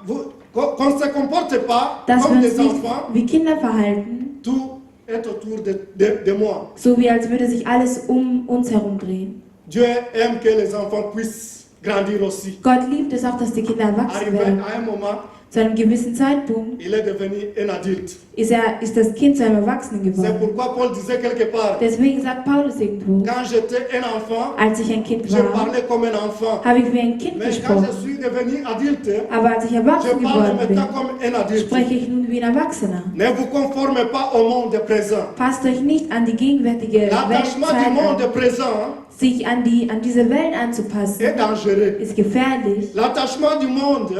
qu'on ne se comporte pas Dass wir comme uns des nicht enfants, wie Kinder verhalten, tout est autour de moi. so wie als würde sich alles um uns herum drehen. Dieu aime que les enfants puissent grandir aussi. Gott liebt es auch, dass die Kinder erwachsen Arrivé werden. à un moment, Zu einem gewissen Zeitpunkt il est devenu un adulte. ist das Kind zu einem Erwachsenen C'est geworden. pourquoi Paul disait quelque part, Deswegen sagt Paulus irgendwo, quand j'étais un enfant, als ich ein Kind je war, parlais comme un enfant. habe ich wie ein Kind Mais quand gesprochen. je suis devenu adulte, Aber als ich je erwachsen parle geworden maintenant bin, comme un adulte. spreche ich nun wie ein Erwachsener. Ne vous conformez pas au monde présent. Passt euch nicht an die gegenwärtige L'attachement du Weltzeit monde an. présent Sich an diese Welt anzupassen, est dangereux. ist gefährlich. L'attachement du monde,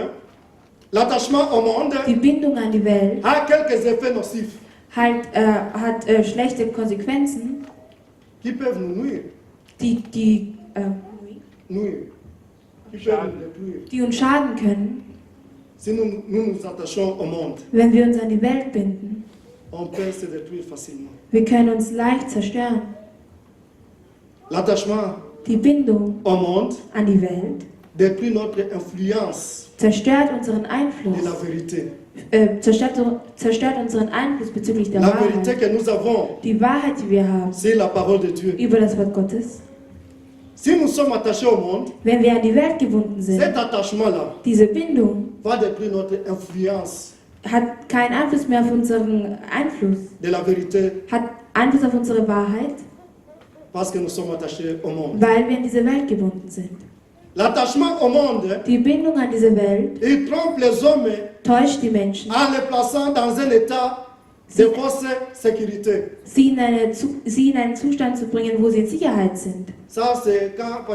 l'attachement au monde Die Bindung an die Welt a quelques effets nocifs hat schlechte Konsequenzen, qui peuvent nous nuire. die Nuire. Qui peuvent nous détruire. die uns schaden können, Si nous nous attachons au monde, wenn wir uns an die Welt binden. on peut se détruire facilement. Wir können uns leicht zerstören. L'attachement Die Bindung au monde an die Welt détruit notre influence zerstört unseren de Einfluss, la vérité. zerstört unseren Einfluss bezüglich der La vérité Wahrheit. que nous avons, Die Wahrheit, die wir haben, c'est la parole de Dieu. über das Wort Gottes. Si nous sommes attachés au monde, Wenn wir an die Welt gebunden sind, cet attachement-là diese Bindung va détruire notre influence hat keinen Einfluss mehr auf unseren Einfluss, de la vérité hat Einfluss auf unsere Wahrheit, parce que nous sommes attachés au monde. weil wir in diese Welt gebunden sind. L'attachement au monde, Die Bindung an diese Welt il trompe les hommes täuscht die Menschen, en les plaçant dans un état de fausse sécurité. sie in einen Zustand zu bringen, wo sie in Sicherheit sind. Ça, c'est quand,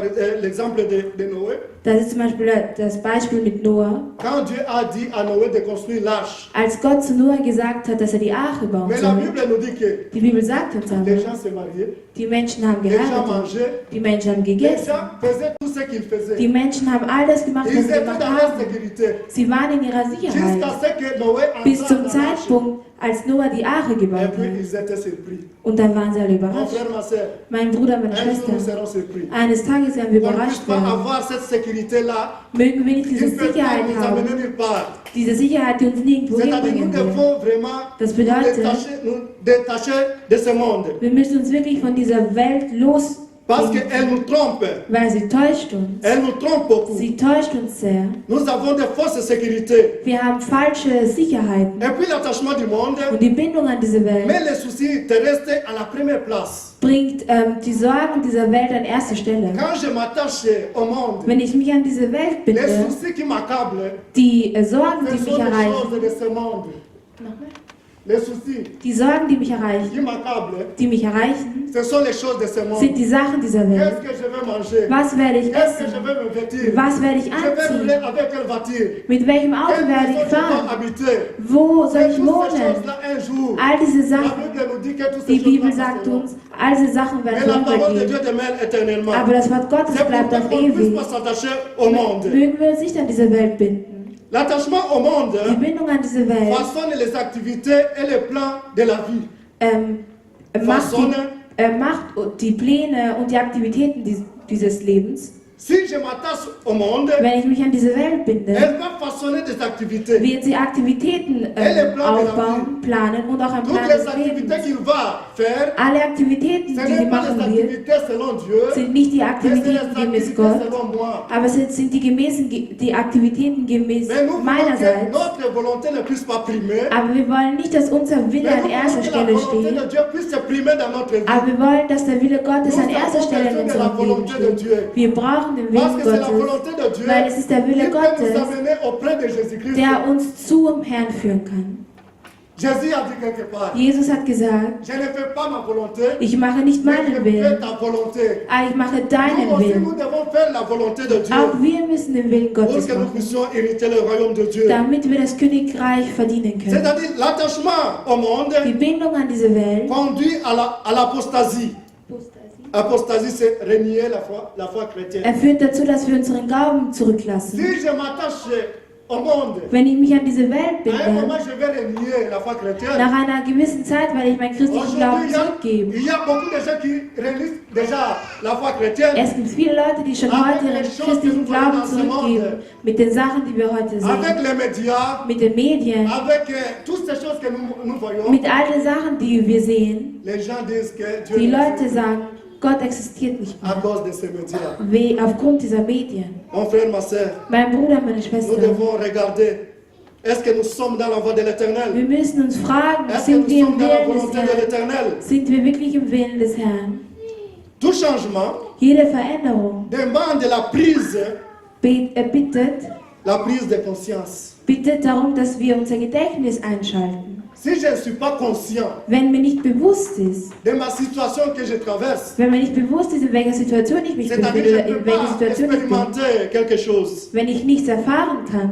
l'exemple de Noé, Das ist zum Beispiel das Beispiel mit Noah. quand Dieu a dit à Noé de construire l'arche. Als Gott zu Noah gesagt hat, dass er die Arche bauen Mais la soll, Bible nous dit que die Bibel sagt uns les aber, gens se mariaient, die Menschen haben les gens geheiratet, mangeaient, die Menschen haben les gegessen, gens faisaient tout ce qu'ils die faisaient. Menschen haben all das gemacht, Ils was sie étaient gemacht dans leur haben. sécurité. Sie waren in ihrer Jusqu'à Sicherheit, ce que Noé bis entra zum dans l'arche. Zeitpunkt, als Noah die Arche Et gebaut puis hat. ils étaient surpris. Und dann waren sie alle Mon überrascht. frère, ma soeur, Mein Bruder, meine un jour nous Schwester, serons surpris. eines Tages werden wir On ne puisse überrascht pas werden. avoir cette sécurité-là. Mögen wir nicht Il diese ne peut pas Sicherheit nous haben, amener nulle part. diese Sicherheit, die uns nirgendwo C'est-à-dire nous hinbringen will. devons vraiment Das nous bedeutet, détacher de ce monde. wir müssen uns wirklich von dieser Welt Parce losbringen, qu'elle nous trompe. weil sie täuscht uns. Elle nous trompe beaucoup. Sie täuscht uns sehr. Nous avons de fausses sécurités. Wir haben falsche Sicherheiten. Et puis l'attachement du monde Und die Bindung an diese met Welt les soucis terrestres à la première place. bringt die Sorgen dieser Welt an erste Stelle. Quand je m'attache au monde, Wenn ich mich an diese Welt les binde, soucis qui m'accablent, die Sorgen, ce die sont mich les erreichen, choses de ce monde. Les soucis die Sorgen, die mich erreichen, ce sont les choses de ce monde. sind die Sachen dieser Qu'est-ce Welt. que je vais manger? Was werde ich Qu'est-ce que je essen? vais me vêtir? Was werde ich Je vais rouler anziehen? avec quelle voiture? Mit welchem Auto Quelle werde maison ich je dois fahren? habiter? Wo soll Et ich toutes ces wohnen? choses-là, un jour, All diese la Sachen, Bible nous dit que toutes die ces Bibel choses-là sagt passeront. uns, all diese Sachen Mais werden la parole de vorübergehen. Dieu demeure éternellement. Aber das Wort Gottes C'est bleibt pourquoi auf on ne puisse ewig. pas s'attacher au monde. Mögen wir uns nicht an diese Welt binden. L'attachement au monde Die Bindung an diese Welt façonne les activités et les plans de la vie. Macht die Pläne und die Aktivitäten dieses Lebens. Si je m'attache au monde, Wenn ich mich an diese Welt binde, elle va façonner des activités. wird sie Aktivitäten aufbauen, planen und auch einen Toutes Plan les des activités Lebens. qu'il va faire, Alle Aktivitäten, ce die sie n'est pas les machen wird, activités selon Dieu, sind nicht die mais c'est les Aktivitäten gemäß activités Gott, selon moi. aber es sind die Aktivitäten gemäß Mais nous voulons que meinerseits. notre volonté ne puisse pas primer, Aber wir wollen nicht, dass unser Wille mais an nous erster voulons que la Stelle volonté de steht, Dieu puisse primer dans notre vie. aber wir wollen, dass der Wille Gottes Nous an erster avons Stelle in besoin de la unserem Leben volonté de steht. Dieu. Wir brauchen den Parce Willen que c'est la Gottes, volonté de Dieu weil es ist der qui Wille peut nous Gottes, amener auprès de Jésus-Christ. der uns zum Herrn führen kann. Jésus a dit quelque part, Jesus hat gesagt, je ne fais pas ma volonté, ich mache nicht mais je meinen fais Willen, ta volonté. aber ich mache Nous deinen aussi, Willen. nous devons faire la volonté de Dieu Auch wir müssen den Willen pour Gottes que nous machen, puissions hériter le royaume de Dieu. damit wir das Königreich verdienen können. C'est-à-dire l'attachement au monde Die Bindung an diese Welt, conduit à l'apostasie. Apostasie, c'est renier la foi chrétienne. führt dazu, dass wir unseren Glauben zurücklassen. Si je m'attache au monde, Wenn ich mich an diese Welt à un binde, moment, je vais renier la foi chrétienne. nach einer gewissen Zeit werde ich meinen christlichen Glauben Aujourd'hui, zurückgeben. il y a beaucoup de gens qui renient déjà la foi chrétienne Es gibt viele Leute, die schon heute ihren christlichen Glauben zurückgeben mit den Sachen, die wir heute avec sehen, les médias, mit den Medien, avec toutes ces choses que nous voyons. mit all den Sachen, die wir sehen. Les gens disent que Dieu Die Leute n'existe sagen, Gott existiert nicht à mehr, cause de ces médias. aufgrund dieser Medien. Mon frère, ma soeur, Mein Bruder, meine nous Schwester, devons regarder. Est-ce que nous sommes dans la voie de l'éternel? wir müssen uns fragen, Est-ce que sind nous wir sommes im dans la Willen des volonté de Herrn? l'éternel? Sind wir wirklich im Willen des Herrn? Tout changement Jede Veränderung demande la prise de conscience. bittet darum, dass wir unser Gedächtnis einschalten. Si je ne suis pas conscient Wenn mir nicht bewusst ist, de ma situation que je traverse, wenn mir nicht bewusst ist, in welcher Situation ich mich c'est-à-dire befinde, que je ne in peux welcher pas Situation ich bin, expérimenter quelque chose, wenn ich nichts erfahren kann,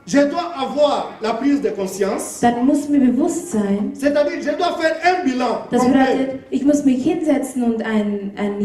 je dois avoir la prise de conscience, dann muss mir bewusst sein, c'est-à-dire je dois faire un bilan das complet bedeutet, ich muss mich hinsetzen und einen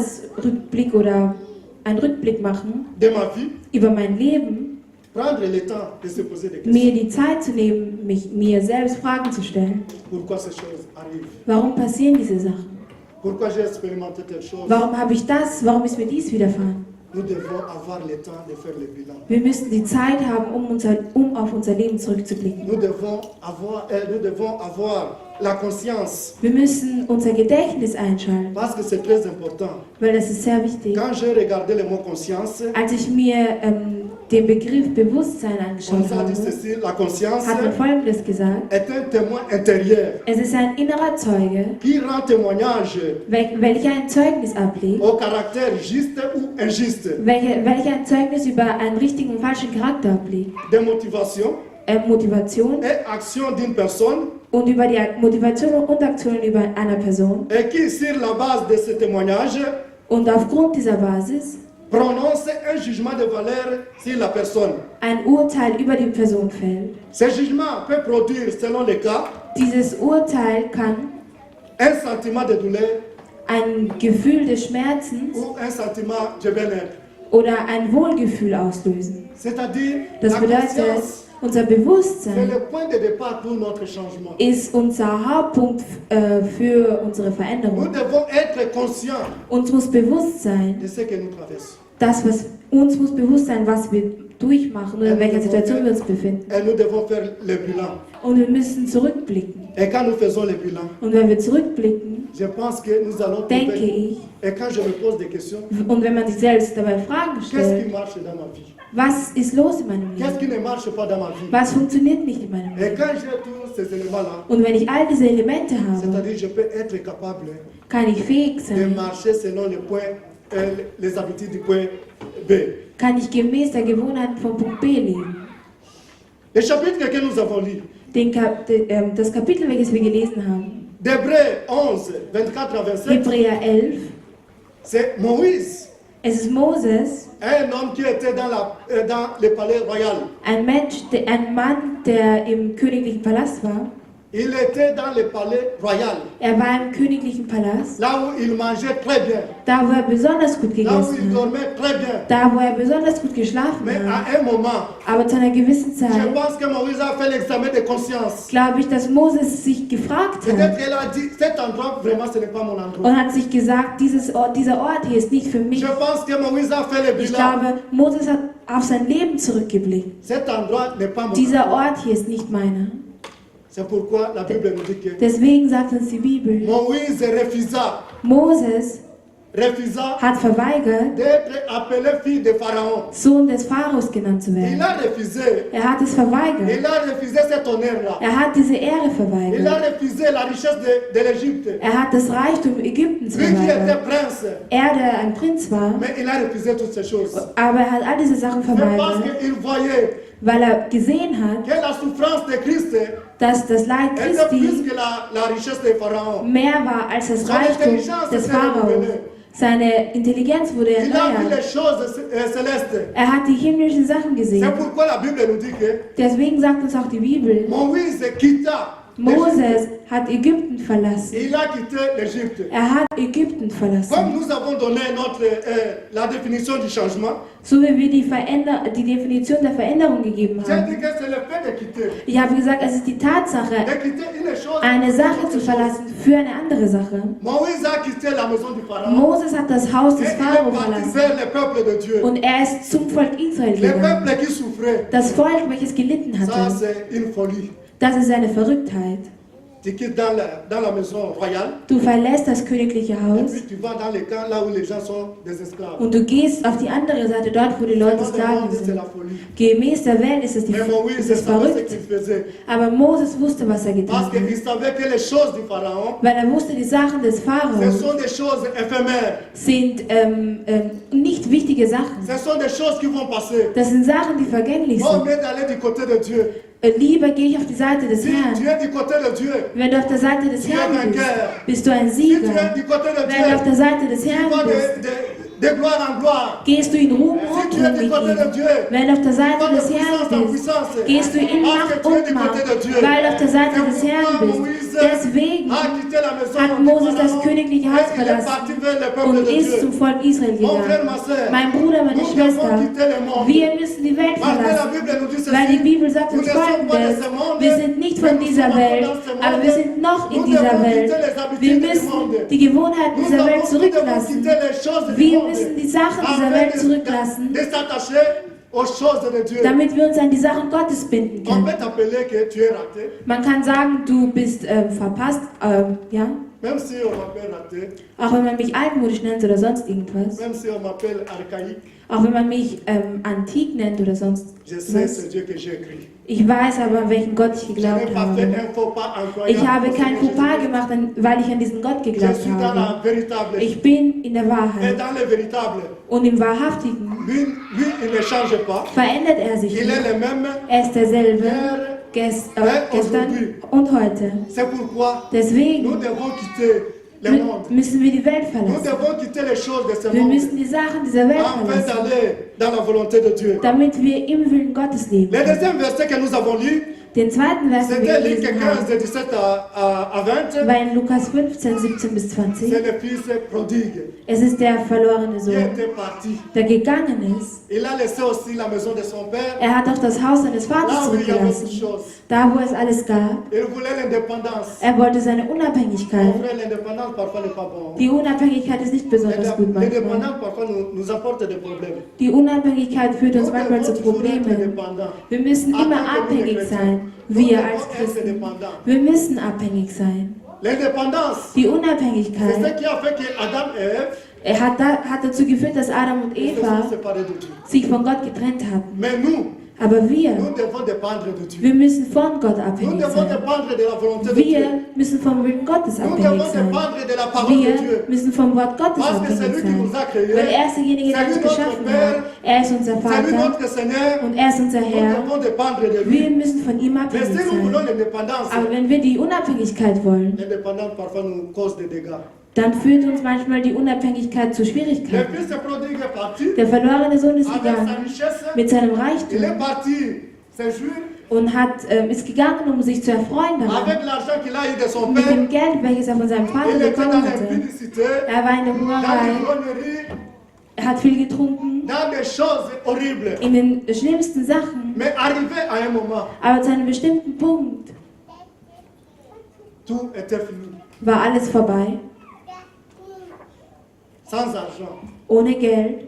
Jahresrückblick oder einen Rückblick machen de ma vie, über mein Leben, prendre le temps de se poser des mir questions. die Zeit zu nehmen, mir selbst Fragen zu stellen. Pourquoi ces choses arrivent? Warum passieren diese Sachen? Pourquoi j'ai expérimenté telle chose? Warum habe ich das? Warum ist mir dies widerfahren? Nous devons avoir le temps de faire le bilan. Wir müssen die Zeit haben, um auf unser Leben zurückzublicken. Nous devons avoir la conscience, Wir müssen unser Gedächtnis einschalten, parce que c'est très important. weil das ist sehr wichtig. Quand j'ai regardé le mot conscience, Als ich mir den Begriff Bewusstsein on angeschaut nous a dit habe, ceci, la conscience hat man Folgendes gesagt. est un témoin intérieur Es ist ein innerer Zeuge, qui rend témoignage welcher ein Zeugnis ablegt, au caractère juste ou injuste, welcher ein Zeugnis über einen richtigen und falschen Charakter ablegt, des motivations Motivation et actions d'une personne, und über die Motivation und Aktionen über einer Person. et qui, sur la base de ce témoignage, Und aufgrund dieser Basis prononce un jugement de valeur sur la personne. ein Urteil über die Person fällt. Ce jugement peut produire, selon les cas, Dieses Urteil kann un sentiment de douleur ein Gefühl des Schmerzens ou un sentiment de bien-être. oder ein Wohlgefühl auslösen. C'est-à-dire, Das la bedeutet, conscience, unser c'est Bewusstsein le point de départ pour notre changement. ist unser Hauptpunkt für unsere Nous Veränderung. devons être conscients Uns muss bewusst sein, de ce que nous traversons. uns muss bewusst sein, was wir durchmachen oder in welcher Situation wir uns befinden. Et nous devons faire le bilan. Und wir müssen zurückblicken. Et quand nous faisons le bilan, Und wenn wir zurückblicken, je pense que nous allons denke trouver. ich, Et quand je me pose des questions, und wenn man sich selbst dabei Fragen qu'est-ce qui stellt, marche dans ma vie? was ist los in meinem Qu'est-ce Leben? qui ne marche pas dans ma vie? Was funktioniert nicht in meinem Et Leben? quand j'ai tous ces éléments-là, Und wenn ich all diese Elemente habe, c'est-à-dire je peux être capable kann ich fähig de sein, marcher selon les habitudes du point B. kann ich gemäß der Gewohnheiten von Punkt B leben. Le chapitre que nous avons lu, Das Kapitel, welches wir gelesen haben, d'Hébreux 11, 24 à 27, Hebräer 11, c'est Moïse, es ist Moses, un homme qui était dans le palais royal. ein Mann, der im königlichen Palast war. Il était dans le palais royal, Er war im königlichen Palast, là où il mangeait très bien, da wo er besonders gut là où il gegessen hat, dormait très bien. da wo er besonders gut geschlafen Mais hat. à un moment, Aber zu einer gewissen je Zeit pense que Moïse a fait l'examen de conscience. glaube ich, dass Moses sich gefragt Peut-être hat qu'elle a dit, cet endroit, vraiment, ce n'est pas mon endroit. und hat sich gesagt, dieser Ort hier ist nicht für mich. Je pense que Moïse a fait le Ich bilan. glaube, Moses hat auf sein Leben zurückgeblickt. Cet endroit n'est pas mon Dieser endroit. Ort hier ist nicht meiner. C'est pourquoi la Bible nous dit que Deswegen sagt uns die Bibel, Moïse Moses refusa hat verweigert, d'être appelé fils de Pharaon. Sohn des Pharaos genannt zu Il werden. a refusé. Er hat es verweigert. Il a refusé cet honneur-là. Er hat diese Ehre Il a verweigert. refusé la richesse de l'Égypte. Er hat das Reichtum Ägyptens Lui qui était verweigert. prince. Er, der ein Prinz war, Mais il a refusé toutes ces choses. aber er hat all diese Sachen C'est parce verweigert, qu'il voyait weil er gesehen hat, que la souffrance de Christ dass das Leid était plus Christi que la richesse des pharaons. mehr war als das Reichtum des Pharaos. Seine Intelligenz wurde Il a vu les erneuert. choses célestes. Er hat die himmlischen Sachen gesehen. C'est pourquoi la Bible nous dit que Deswegen sagt uns auch die Bibel, Moïse quitta Moses hat Ägypten verlassen. Il a quitté l'Égypte. Er hat Ägypten Comme verlassen. nous avons donné la définition du changement, So wie wir die Definition der Veränderung gegeben j'ai haben. dit que c'est le fait de quitter. Ich habe gesagt, es ist die Tatsache, De quitter une chose. eine Sache zu verlassen für eine andere Sache. Moïse a quitté la maison du Pharaon. Moses hat das Haus Et des il Pharao est parti verlassen vers le peuple de Dieu. und er ist zum Volk Israel Le gegangen. peuple qui souffrait. Das Volk, welches gelitten Ça, hatte, c'est une folie. das ist eine Verrücktheit. Tu quittes dans la maison royale. Du verlässt das königliche Et Haus puis tu vas dans les camps là où les gens sont des esclaves. und du gehst auf die andere Seite, dort wo die Leute Selon le Sklaven monde, c'est sind. la folie. Gemäß der Welt ist es, Mais Moïse ist es savait ce verrückt. qu'il faisait. Aber Moses wusste, was er getan Parce hat. qu'il savait que les choses du Pharaon, Weil er wusste, die Sachen des ce Pharao sont des choses éphémères. sind nicht wichtige Sachen. Ce sont des choses qui vont passer. Das sind Sachen, die vergänglich Au sind. lieu d'aller du côté de Dieu. Lieber gehe ich auf die Seite des Si tu Herrn. es du côté de Dieu, Wenn du auf der Seite des Herrn bist du ein si tu es Sieger. du côté de Wenn du auf Dieu, der Seite des tu Herrn vas bist, de gloire en gloire. gehst du in Ruhm Si und tu es Ruhm du mit côté de ihm. Dieu, Wenn du auf der tu Seite vas de des Herrn puissance en bist, puissance. gehst du in Parce Macht que tu es und du Macht, côté de Dieu. weil du auf der Seite C'est des Herrn pourquoi bist. Moïse Deswegen a quitté la maison hat du Moses das Pharaon königliche et Haus il est verlassen parti vers le peuple und de ist Dieu. zum Volk Israel Mon frère, gegangen. ma soeur, Mein Bruder, meine nous devons Schwester, quitter le monde. wir müssen die Welt Parce que la verlassen. Bible nous dit ceci. Weil die Bibel sagt Nous uns ne sommes pas de Folgendes: ce monde, Wir sind nicht mais von nous dieser sommes Welt, dans ce monde. aber wir sind noch in Nous dieser devons Welt. quitter les Wir habitudes du müssen monde. die Gewohnheiten Nous dieser Welt devons zurücklassen. quitter les choses du Wir monde. müssen die Sachen dieser Afin Welt de zurücklassen, s'attacher aux choses de Dieu. damit wir uns an die Sachen Gottes binden On können. peut t'appeler que tu es raté, Man kann sagen, du bist verpasst, ja. même si on m'appelle raté, Auch wenn man mich altmodisch nennt oder sonst irgendwas. même si on m'appelle archaïque, Auch wenn man mich antik nennt oder sonst je sais was. c'est Dieu que j'ai écrit. Ich weiß aber, an welchen Gott ich Je n'ai geglaubt pas fait habe. un faux pas incroyable. Ich habe pour kein ce que Fauxpas j'ai gemacht, weil ich an diesen Gott dit. Je geglaubt suis dans habe. la véritable. Ich bin in der Et Wahrheit. dans le véritable, Und im Wahrhaftigen lui, il ne change pas. verändert er sich Il est nicht. le même. Er ist derselbe Hier, gestern und heute. c'est pourquoi nous Deswegen devons quitter le monde. müssen wir die Welt Nous verlassen. devons quitter les choses de ce Wir monde müssen die Sachen dieser Welt afin verlassen, d'aller dans la volonté de Dieu. damit wir im Willen Gottes leben Le können. deuxième verset que nous avons lu, Den zweiten Vers, den wir c'était Luc gelesen 15, haben, de 17 à 20. war in Lukas 15, 17 bis C'est 20. le fils prodigue Es ist der verlorene qui Sohn, était parti. der gegangen ist. Il a laissé aussi la maison de son père, Er hat auch das Haus seines Vaters là où il y avait toutes zurückgelassen, choses. da wo es alles gab. Il voulait l'indépendance. Er wollte seine Mon Unabhängigkeit. frère, l'indépendance parfois n'est pas bon. Die Unabhängigkeit ist nicht besonders gut manchmal. L'indépendance parfois nous apporte des problèmes. Die Unabhängigkeit führt Nous uns manchmal zu devons toujours être Problemen. indépendants. Wir müssen immer abhängig sein, wir als Christen. Wir müssen abhängig sein. L'indépendance, Die c'est Unabhängigkeit ce qui a fait que Adam et Ève hat dazu geführt, dass Adam und se sont Eva séparés de Dieu. sich von Gott getrennt hatten. Mais nous Aber wir devons dépendre de Dieu. wir müssen von Gott Nous abhängig devons sein. dépendre de la volonté de Dieu. Wir müssen vom Willen Gottes Nous abhängig devons sein. dépendre de la parole de Wir Dieu. müssen vom Wort Gottes Parce que c'est abhängig lui qui nous sein. a créés. Weil er ist derjenige, der C'est uns lui notre geschaffen Père. hat. Er ist unser C'est lui Vater notre Seigneur. und er ist unser Nous Herr. devons dépendre de Wir lui. müssen von ihm Mais abhängig si nous voulons sein. l'indépendance, Aber wenn wir die Unabhängigkeit wollen, l'indépendance parfois nous cause des dégâts. dann führt uns manchmal die Unabhängigkeit zu Le Schwierigkeiten. fils prodigue est parti Der verlorene Sohn ist avec sa gegangen richesse. mit seinem Il Reichtum est parti séjour und ist gegangen, um sich zu erfreuen daran. avec l'argent qu'il a eu de son Mit père. dem Geld, welches er von seinem Vater Il était dans bekommen hatte. l'impudicité, Er war in der dans Hurerei, l'ivrognerie, er hat viel getrunken, dans des choses horribles. in den schlimmsten Sachen. Mais arrivé à un moment, Aber zu einem bestimmten Punkt tout était fini. war alles vorbei, Sans argent. ohne Geld.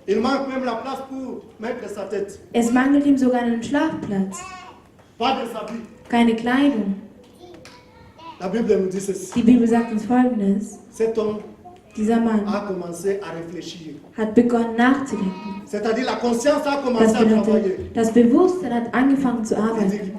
Il manque même la place pour mettre sa tête. Es mangelt ihm sogar einen Schlafplatz, Pas de habits. keine Kleidung. La Bible nous dit ceci. Die Bibel sagt uns Folgendes: Cet homme Dieser Mann a commencé à réfléchir. hat begonnen nachzudenken. C'est-à-dire la conscience a Das commencé à travailler. bedeutet, das Bewusstsein hat angefangen zu Il dit, arbeiten.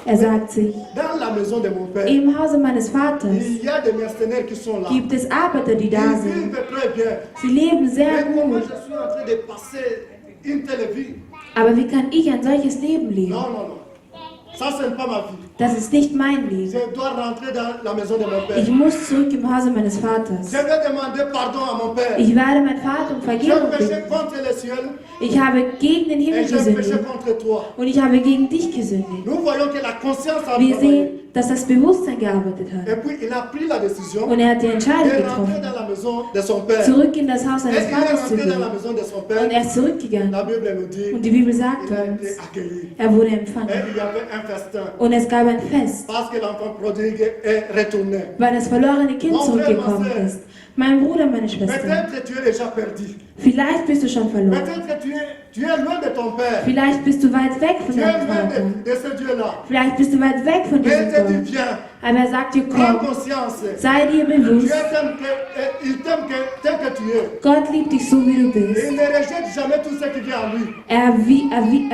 Er sagt sich, dans la maison de mon père, im Hause meines Vaters il y a des mercenaires qui sont là. gibt es Arbeiter, die Ils da sind. vivent très bien. Sie leben sehr Mais comment gut. je suis en train de passer une telle vie? Aber wie kann ich ein solches Leben leben? Non, non, non. Ça, ce n'est pas ma vie. Das ist nicht mein Leben. Je dois rentrer dans la maison de mon Ich père. muss zurück im Hause meines Je Vaters. vais demander pardon à mon père. Ich werde meinen Vater um J'ai Vergebung péché bitten. contre le ciel Ich habe gegen den Himmel et j'ai péché gesündigt contre toi. und ich habe gegen dich gesündigt. Nous voyons que la conscience a Wir travaillé. sehen, dass das Bewusstsein gearbeitet Et hat. puis il a pris la décision Und er hat die Entscheidung de rentrer getroffen, dans la maison de son père. zurück in das Haus Et seines il est Vaters zu rentré dans la gehen. maison de son Und père. er ist zurückgegangen. La Bible nous dit Und die Bibel sagt il a été uns, accueilli. er wurde Et empfangen. il y avait un festin. Und es gab ein Fest, Parce que l'enfant prodigue est retourné. weil das verlorene Kind zurückgekommen ist. Mein Bruder, meine Schwester, Peut-être tu es déjà perdu. vielleicht bist du schon verloren. Peut-être tu es loin de ton père. Vielleicht bist du weit weg von Tu es deinem loin Vater. de ce Dieu-là. Vielleicht bist du weit weg von Mais diesem il te dit, Gott. viens, Aber er sagt dir, prends komm, conscience. sei dir Dieu bewusst, il t'aime tel que tu es. Gott liebt dich so, wie du Et bist. il ne rejette jamais tout ce qui vient à lui. Er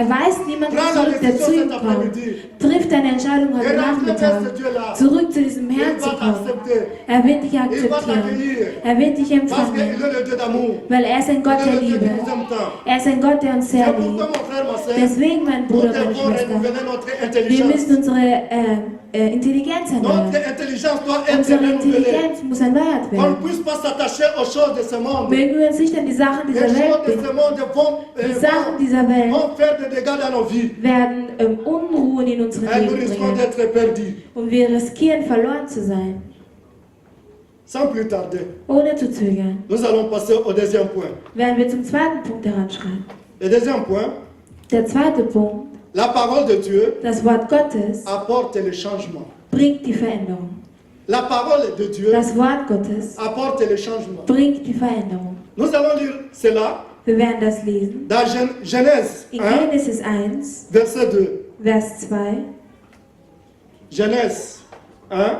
weist niemanden Prends la zurück, der décision zu ihm cet kommt. après-midi. Triff deine Entscheidung heute Et rentre vers ce Nachmittag, Dieu-là. zurück zu diesem Il Herrn zu va kommen. t'accepter. Er wird dich Il va akzeptieren. t'accueillir. Er wird dich Parce qu'il empfangen, est le Dieu d'amour. weil er ist ein Gott Il est der le Dieu qui Liebe. nous aime tant. Er ist ein Gott, der uns C'est sehr pourquoi, liebt. mon frère, ma soeur, Deswegen, mein nous Bruder, meine devons Schwester, renouveler notre wir intelligence. müssen unsere Intelligenz erneuern. Notre intelligence doit être Unsere renouvelée. Intelligenz muss erneuert Qu'on ne werden. puisse pas s'attacher aux choses de ce monde. Mögen wir uns nicht an die Sachen Les dieser choses Welt de binden. ce monde Die Sachen dieser Welt vont faire des dégâts dans nos vies. werden Unruhen in unsere Et nous Leben risquons bringen. d'être perdus. Und wir riskieren, verloren zu sein. Sans plus tarder, Ohne zu zögern, nous allons passer au deuxième point. werden wir zum zweiten Punkt heranschreiten. Le deuxième point, Der zweite Punkt, la parole de Dieu das Wort Gottes apporte le changement. bringt die Veränderung. La parole de Dieu Das Wort Gottes apporte le changement. bringt die Veränderung. Nous allons lire cela Wir werden das lesen. dans Genèse In 1, Genesis 1, verset 2. Vers 2. Genèse 1,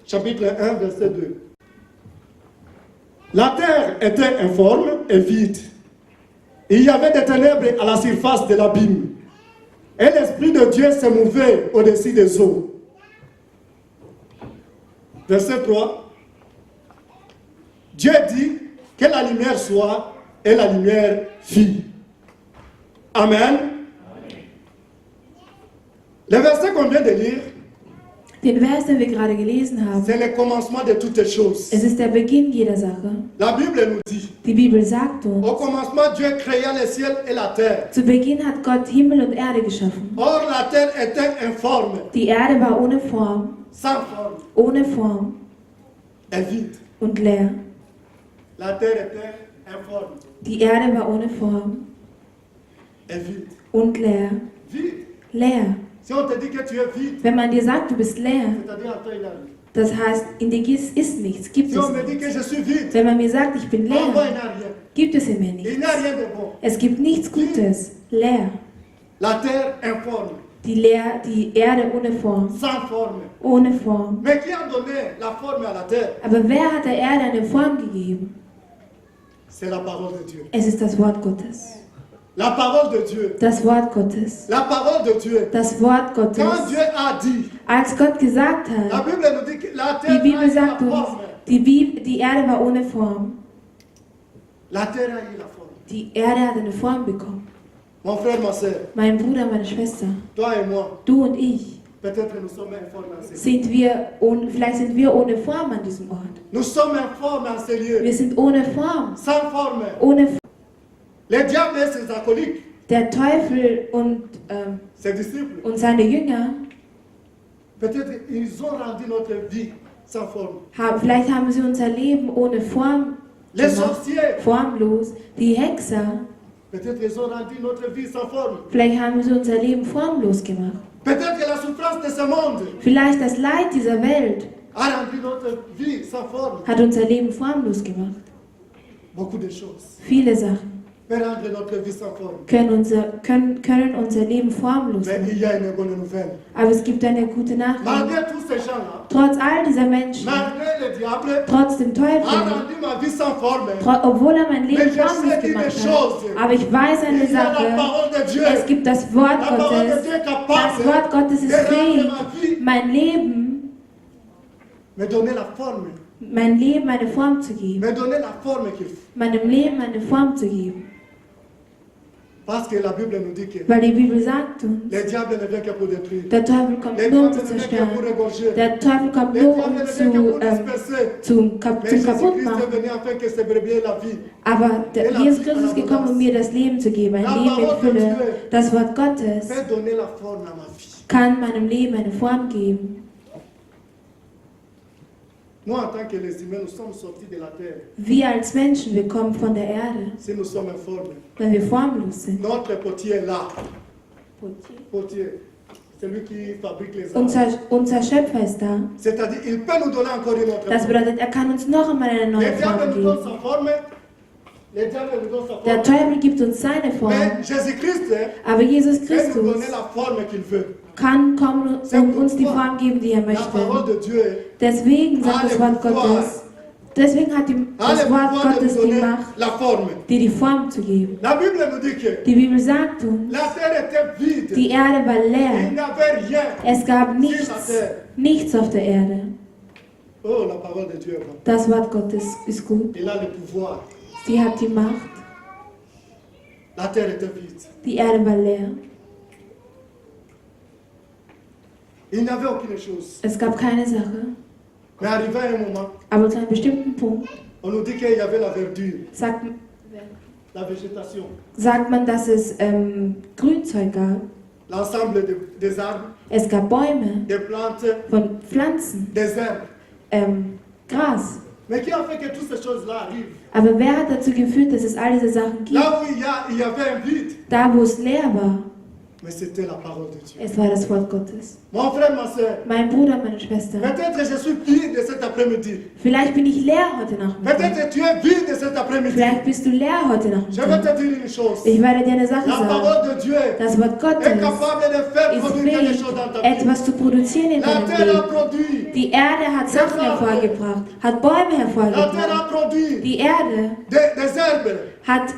chapitre 1, verset 2. La terre était informe et vide. Il y avait des ténèbres à la surface de l'abîme. Et l'Esprit de Dieu se mouvait au-dessus des eaux. Verset 3. Dieu dit que la lumière soit, et la lumière fit. Amen. Le verset qu'on vient de lire, Den Vers, den wir gerade gelesen haben, c'est le commencement de toutes choses. es ist der Beginn jeder Sache. La Bible nous dit, Die Bibel sagt uns, au commencement, Dieu créa le ciel et la terre. zu Beginn hat Gott Himmel und Erde geschaffen. Or, la terre était informe, Die Erde war ohne Form, ohne Form et vide. und leer. La terre était informe Die Erde war ohne Form et vide. und leer. Vide. Leer. Si on te dit que tu es vide, Wenn man dir sagt, du bist leer, c'est-à-dire en toi, il n'y a rien. das heißt, in dir ist nichts, gibt Si es on me dit nichts. que je suis vide, Wenn man mir sagt, ich bin en moi, il leer, n'y a rien. gibt es in mir Il nichts. n'y a rien de bon. Es gibt nichts Gutes. Leer. La terre informe, Die Erde ohne Form. sans forme. Ohne Form. Mais qui a donné la forme à la terre? Aber wer hat der Erde eine Form gegeben? C'est la parole de Dieu. Es ist das Wort Gottes. La parole de Dieu. Das Wort Gottes. La parole de Dieu. Das Wort Gottes. Quand Dieu a dit, Als Gott gesagt la hat, Bible nous dit que la die terre a Bibel eu la sagt uns, forme. die Erde war ohne Form. La terre a eu la forme. Die Erde hat eine Form bekommen. Mon frère, ma soeur, Mein Bruder, meine Schwester, toi et moi, du und ich, peut-être nous sommes informés en ces lieux. vielleicht sind wir ohne Form an diesem Ort. Nous sommes informés en ces lieux. Wir sind ohne Form. Sans forme. Ohne Form. Les diables et ses acolytes, Der Teufel und ses disciples, seine Jünger, peut-être ils ont rendu notre vie sans forme. vielleicht haben sie unser Leben ohne Form Les gemacht, sorciers, formlos. Die Hexer, peut-être ils ont rendu notre vie sans forme. vielleicht haben sie unser Leben formlos gemacht. Peut-être que la souffrance de ce monde Vielleicht das Leid dieser Welt a rendu notre vie sans forme. hat unser Leben formlos gemacht. Beaucoup de choses Viele Sachen peuvent rendre notre vie sans forme. können unser Leben formlos Mais machen. il y a une bonne nouvelle. Aber es gibt eine gute Nachricht. Malgré tous ces gens-là, Trotz all dieser Menschen, malgré le diable, trotz dem a Teufel, rendu ma vie sans forme. obwohl er mein Leben Mais je formlos sais une gemacht chose. hat. Aber ich weiß eine Il y a la Sache. parole de Dieu. Es gibt das Wort La parole de Gottes. Dieu est Das capable Wort Gottes de ist rendre fähig, ma vie, mein Leben, me donner la forme, eine Form zu geben. me donner la forme qu'il faut. Meinem Leben eine Form zu geben. Parce que la Bible nous dit que Weil die Bibel sagt uns, le diable ne vient que pour détruire. der Teufel kommt Le nur um diable zu ne vient que zerstören. pour égorger. Der Teufel kommt Le nur diable um ne vient que pour zum disperser. Mais zum Jésus-Christ Kaputtmachen. est venu afin que ces brebis aient la vie. Aber Jesus Christus ist gekommen, um mir das Leben zu geben, ein Leben in Fülle. Das Wort Gottes Fait donner la forme à ma vie. kann meinem Leben eine Form geben. Nous, en tant que les humains, nous sommes sortis de la terre. Wir als Menschen, wir kommen von der Erde, Si nous sommes informés. wenn wir formlos sind. Notre potier est là. Potier. C'est lui qui fabrique les arbres. Unser Schöpfer ist da. C'est-à-dire, il peut nous donner encore une autre Das forme. bedeutet, er kann uns noch einmal eine neue Le diable Form nous donne geben. sa forme. Le diable nous donne sa Der forme. Teufel gibt uns seine Form, Mais Jésus-Christ aber Jesus peut nous donner Christus la forme qu'il veut. kann kommen und uns die Form geben, die er La parole möchte. de Dieu Deswegen sagt das Wort Gottes, deswegen hat a das le Wort pouvoir de nous Gottes die donner Macht, la forme. dir die Form zu geben. La Bible nous dit que Die Bibel sagt uns, la terre était vide. die Erde war Il leer. n'y avait rien. Es gab nichts auf der Erde. Oh, la parole de Dieu est bonne. Das Wort Gottes ist gut. Il a le pouvoir. Sie hat die Macht. La terre était vide. Die Erde war leer. Il n'y avait aucune chose. Es gab keine Sache. Mais arrivé à un moment, Aber zu einem bestimmten Punkt on nous dit qu'il y avait la verdure, sagt la végétation, man, dass es Grünzeug gab. l'ensemble des arbres, Es gab Bäume, des plantes, von Pflanzen, des herbes. Gras. Mais qui a fait que toutes ces choses-là arrivent? Aber wer hat dazu geführt, dass es all diese Sachen gibt? Là où il y avait un vide, Da, wo es leer war, mais c'était la parole de Dieu. es war das Wort Gottes. Mon frère, ma soeur, Mein Bruder, meine Schwester, peut-être je suis vide cet après-midi. vielleicht bin ich leer heute Nachmittag. Peut-être tu es vide cet après-midi. Vielleicht bist du leer heute Je vais Nachmittag. te dire une chose. Ich werde dir eine Sache La sagen. parole de Dieu Das Wort est Gottes capable de faire ist produire quelque fähig, chose dans ta vie. etwas zu produzieren in La deinem terre a Leben. produit. Die Erde hat Sachen hervorgebracht, hat Bäume La terre hervorgebracht. a produit Die Erde des herbes. hat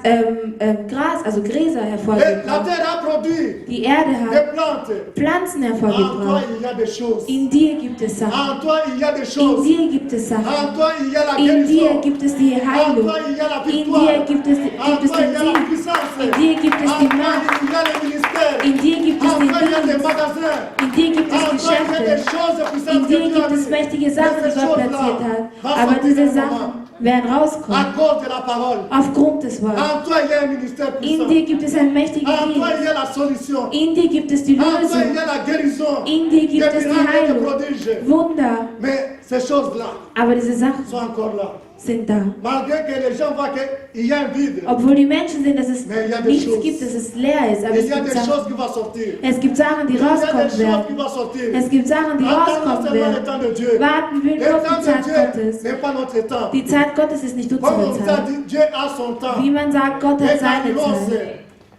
Gras, also Gräser La hervorgebracht. terre a produit Die Erde des hat plantes. Pflanzen En toi, hervorgebracht. il y a des choses. In dir gibt es Sachen. En toi, il y a des In choses. dir gibt es Sachen. En toi, il y a la In dir guérison. gibt es die En Heilung. toi, il y a la In victoire. dir gibt es En den toi, il y a la Sieg. puissance. In dir gibt es En die toi, Macht. il y a le ministère. In dir gibt es En den toi, il y a des Dienst. magasins. In dir gibt es En toi, il y a des Geschäfte. choses In puissantes que dir Dieu a gibt es mis. mächtige Sachen, Mais die ces Gott choses-là platziert hat. vont Aber sortir diese d'un Sachen moment. werden À rauskommen. cause de la parole. Aufgrund des Wortes. En toi, il y a un ministère puissant. In dir gibt es einen mächtigen En toi, Dienst. il y a la solution. In dir gibt es die En toi, il Lösung. y a la guérison. In dir Des gibt es die miracles, des Heilung. prodiges. Wunder. Mais ces choses-là Aber diese Sachen sont encore là. sind da. Malgré que les gens voient qu'il y a un vide, Obwohl die Menschen sehen, dass es Mais il y a des nichts choses. gibt, dass es leer ist. Aber il es y a gibt des Sachen. choses qui vont sortir. Es gibt Sachen, die Il y a des rauskommen choses qui werden. vont sortir. Es gibt Sachen, die Attendons rauskommen seulement le werden. temps de Dieu. Warten wir Le nur auf temps die de Zeit Dieu Gottes. n'est pas notre temps. Die Zeit Gottes ist nicht Comme unsere on Zeit. dit, Dieu a son temps. Wie man sagt, Gott hat Et seine quand on Zeit. sait,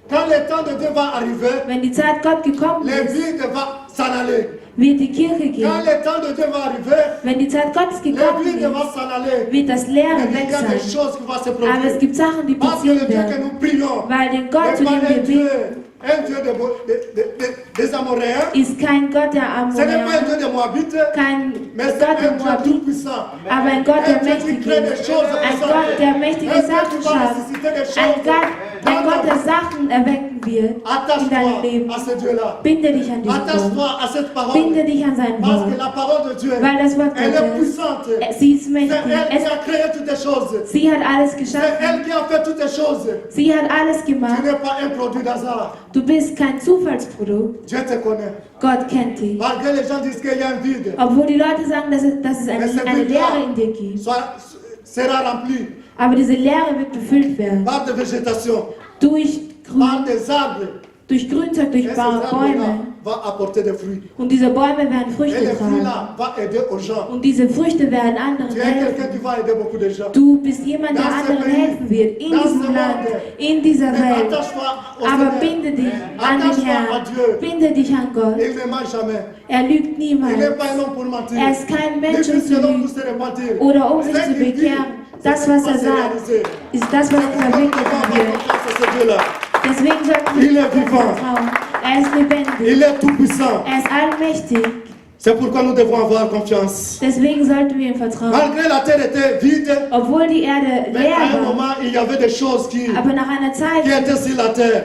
quand le temps de Dieu va arriver, Wenn die Zeit Gott gekommen les ist, vides va s'en aller. wird die Kirche Quand gehen. le temps de Dieu va arriver, Wenn die Zeit Gottes les gekommen vides ist, vont s'en aller. wird das Leere Mais il weg y a des sein. choses qui vont se Aber es produire. gibt Sachen, die Parce que le passieren Dieu que werden. nous prions Weil der Gott, zu n'est pas dem wir un Dieu, beten, un Dieu des Amoréens. ist kein Gott der Ce n'est pas un Amoreer, Dieu des Moabites, kein mais Gott c'est der un Dieu Moabit, tout-puissant. aber ein Gott, der Un Dieu qui mächtig crée des ist. choses Ein puissantes. Gott, der mächtige Un Dieu Sachen qui va schafft. ressusciter des Ein choses. Gott, der Sachen erwecken wird in deinem Attache-toi Leben. à ce Dieu-là. Binde dich an dieses Wort. Attache-toi à cette parole. Binde dich an sein Parce que Wort. la parole de Dieu, Weil das Wort elle est Gottes, puissante. sie ist C'est mächtig. elle qui a créé toutes les choses. Sie hat alles C'est geschaffen. elle qui a fait toutes les choses. Sie hat alles Tu gemacht. n'es pas un produit d'hasard. Du bist kein Zufallsprodukt. Dieu te connaît. Gott kennt dich. Malgré les gens disent qu'il y a un vide, Obwohl die Leute sagen, dass es eine Leere in dir gibt. sera rempli Aber diese Leere wird befüllt werden. par de végétation, Durch par des arbres. durch Grünzeug, durch Et ces arbres-là Bäume. vont apporter des fruits. Und diese Bäume werden Et Früchte les tragen. fruits-là vont aider aux gens. Und diese Früchte werden anderen Tu es quelqu'un helfen. qui va aider beaucoup de gens. Du bist jemand, der Dans ce anderen pays, helfen wird. In dans diesem ce Land, monde. in dieser Mais Welt. attache-toi au Aber Seigneur. binde dich an den Attache-toi à Herrn. Dieu. Binde dich an Gott. Il ne ment jamais. Er lügt Il n'est niemals. pas un homme pour mentir. Er ist kein Mensch, Ni um zu plus l'homme lügen. pour se repentir. Oder um sich Ce zu qu'il dit, bekehren. c'est Das, ce qui was va er se sagt, réaliser. ist das, was C'est pourquoi verwirklichen nous devons avoir wird. confiance en ce Dieu-là. Deswegen sollten Il wir est vivant. vertrauen. Er ist lebendig. Il est tout puissant. Er ist allmächtig. C'est pourquoi nous devons avoir confiance. Deswegen sollten wir ihm vertrauen. Malgré la terre était vide, Obwohl die Erde mais leer à un war, moment, il y avait des choses qui aber nach einer Zeit étaient sur la terre.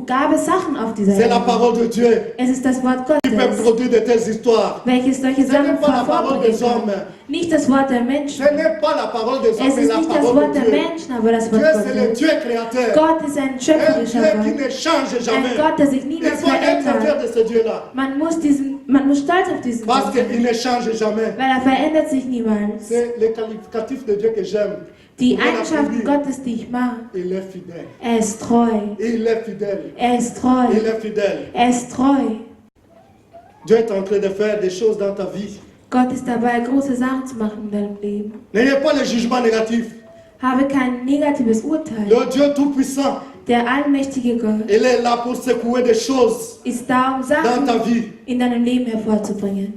gab es Sachen auf dieser C'est la Erde. parole de Dieu Es ist das Wort qui peut Gottes, produire de telles histoires. welches solche Ce n'est Sachen pas la parole des hervorbringen hommes. kann. Nicht das Wort der Ce Menschen. n'est pas la parole des hommes, Es mais ist la nicht das parole Wort de der Dieu. Menschen, aber das Wort Dieu, c'est le Gottes. Dieu créateur. Gott ist ein Un schöpferischer Dieu qui Gott. ne change Ein jamais. Gott, der sich Il niemals faut être fier verändert. de ce Dieu-là. Man muss stolz auf diesen Parce Gott sein, qu'il ne change jamais. weil er verändert sich niemals. C'est le qualificatif de Dieu que j'aime. Die Pour Eigenschaften l'applaudir. Gottes, die ich mag. Il est fidèle. Er ist treu. Il est fidèle. Er ist treu. Il est fidèle. Er ist treu. Dieu est en train de faire des choses dans ta vie. Gott ist dabei, große Sachen zu machen in deinem Leben. N'ayez pas le jugement négatif. Habe kein negatives Urteil. Le Dieu Tout-Puissant, Der allmächtige Gott il est là pour secouer des choses ist da, um dans ta Sachen vie. in deinem Leben hervorzubringen.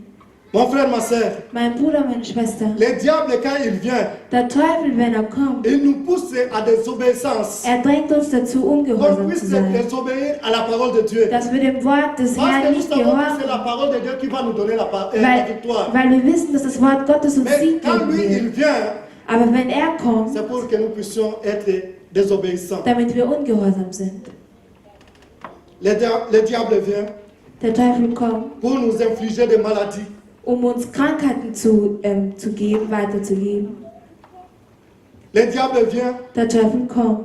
Mon frère, ma soeur, Mein Bruder, meine Schwester, le diable, quand il vient, der Teufel, wenn er kommt, il nous pousse à des obéissances. er drängt uns dazu, Qu'on ungehorsam puisse zu sein. désobéir à la parole de Dieu. Dass wir dem Wort des Parce que Herrn nous nicht savons que c'est la gehorchen, parole de Dieu qui va nous donner la victoire. weil wir wissen, dass das Wort Gottes uns Mais Sieg quand geben lui, il wird. vient, Aber wenn er kommt, c'est pour que nous puissions être désobéissants. damit wir ungehorsam sind. Le diable vient Der Teufel kommt, pour nous infliger des maladies. uns Krankheiten zu geben, weiterzugeben. Le diable vient Der Teufel kommt,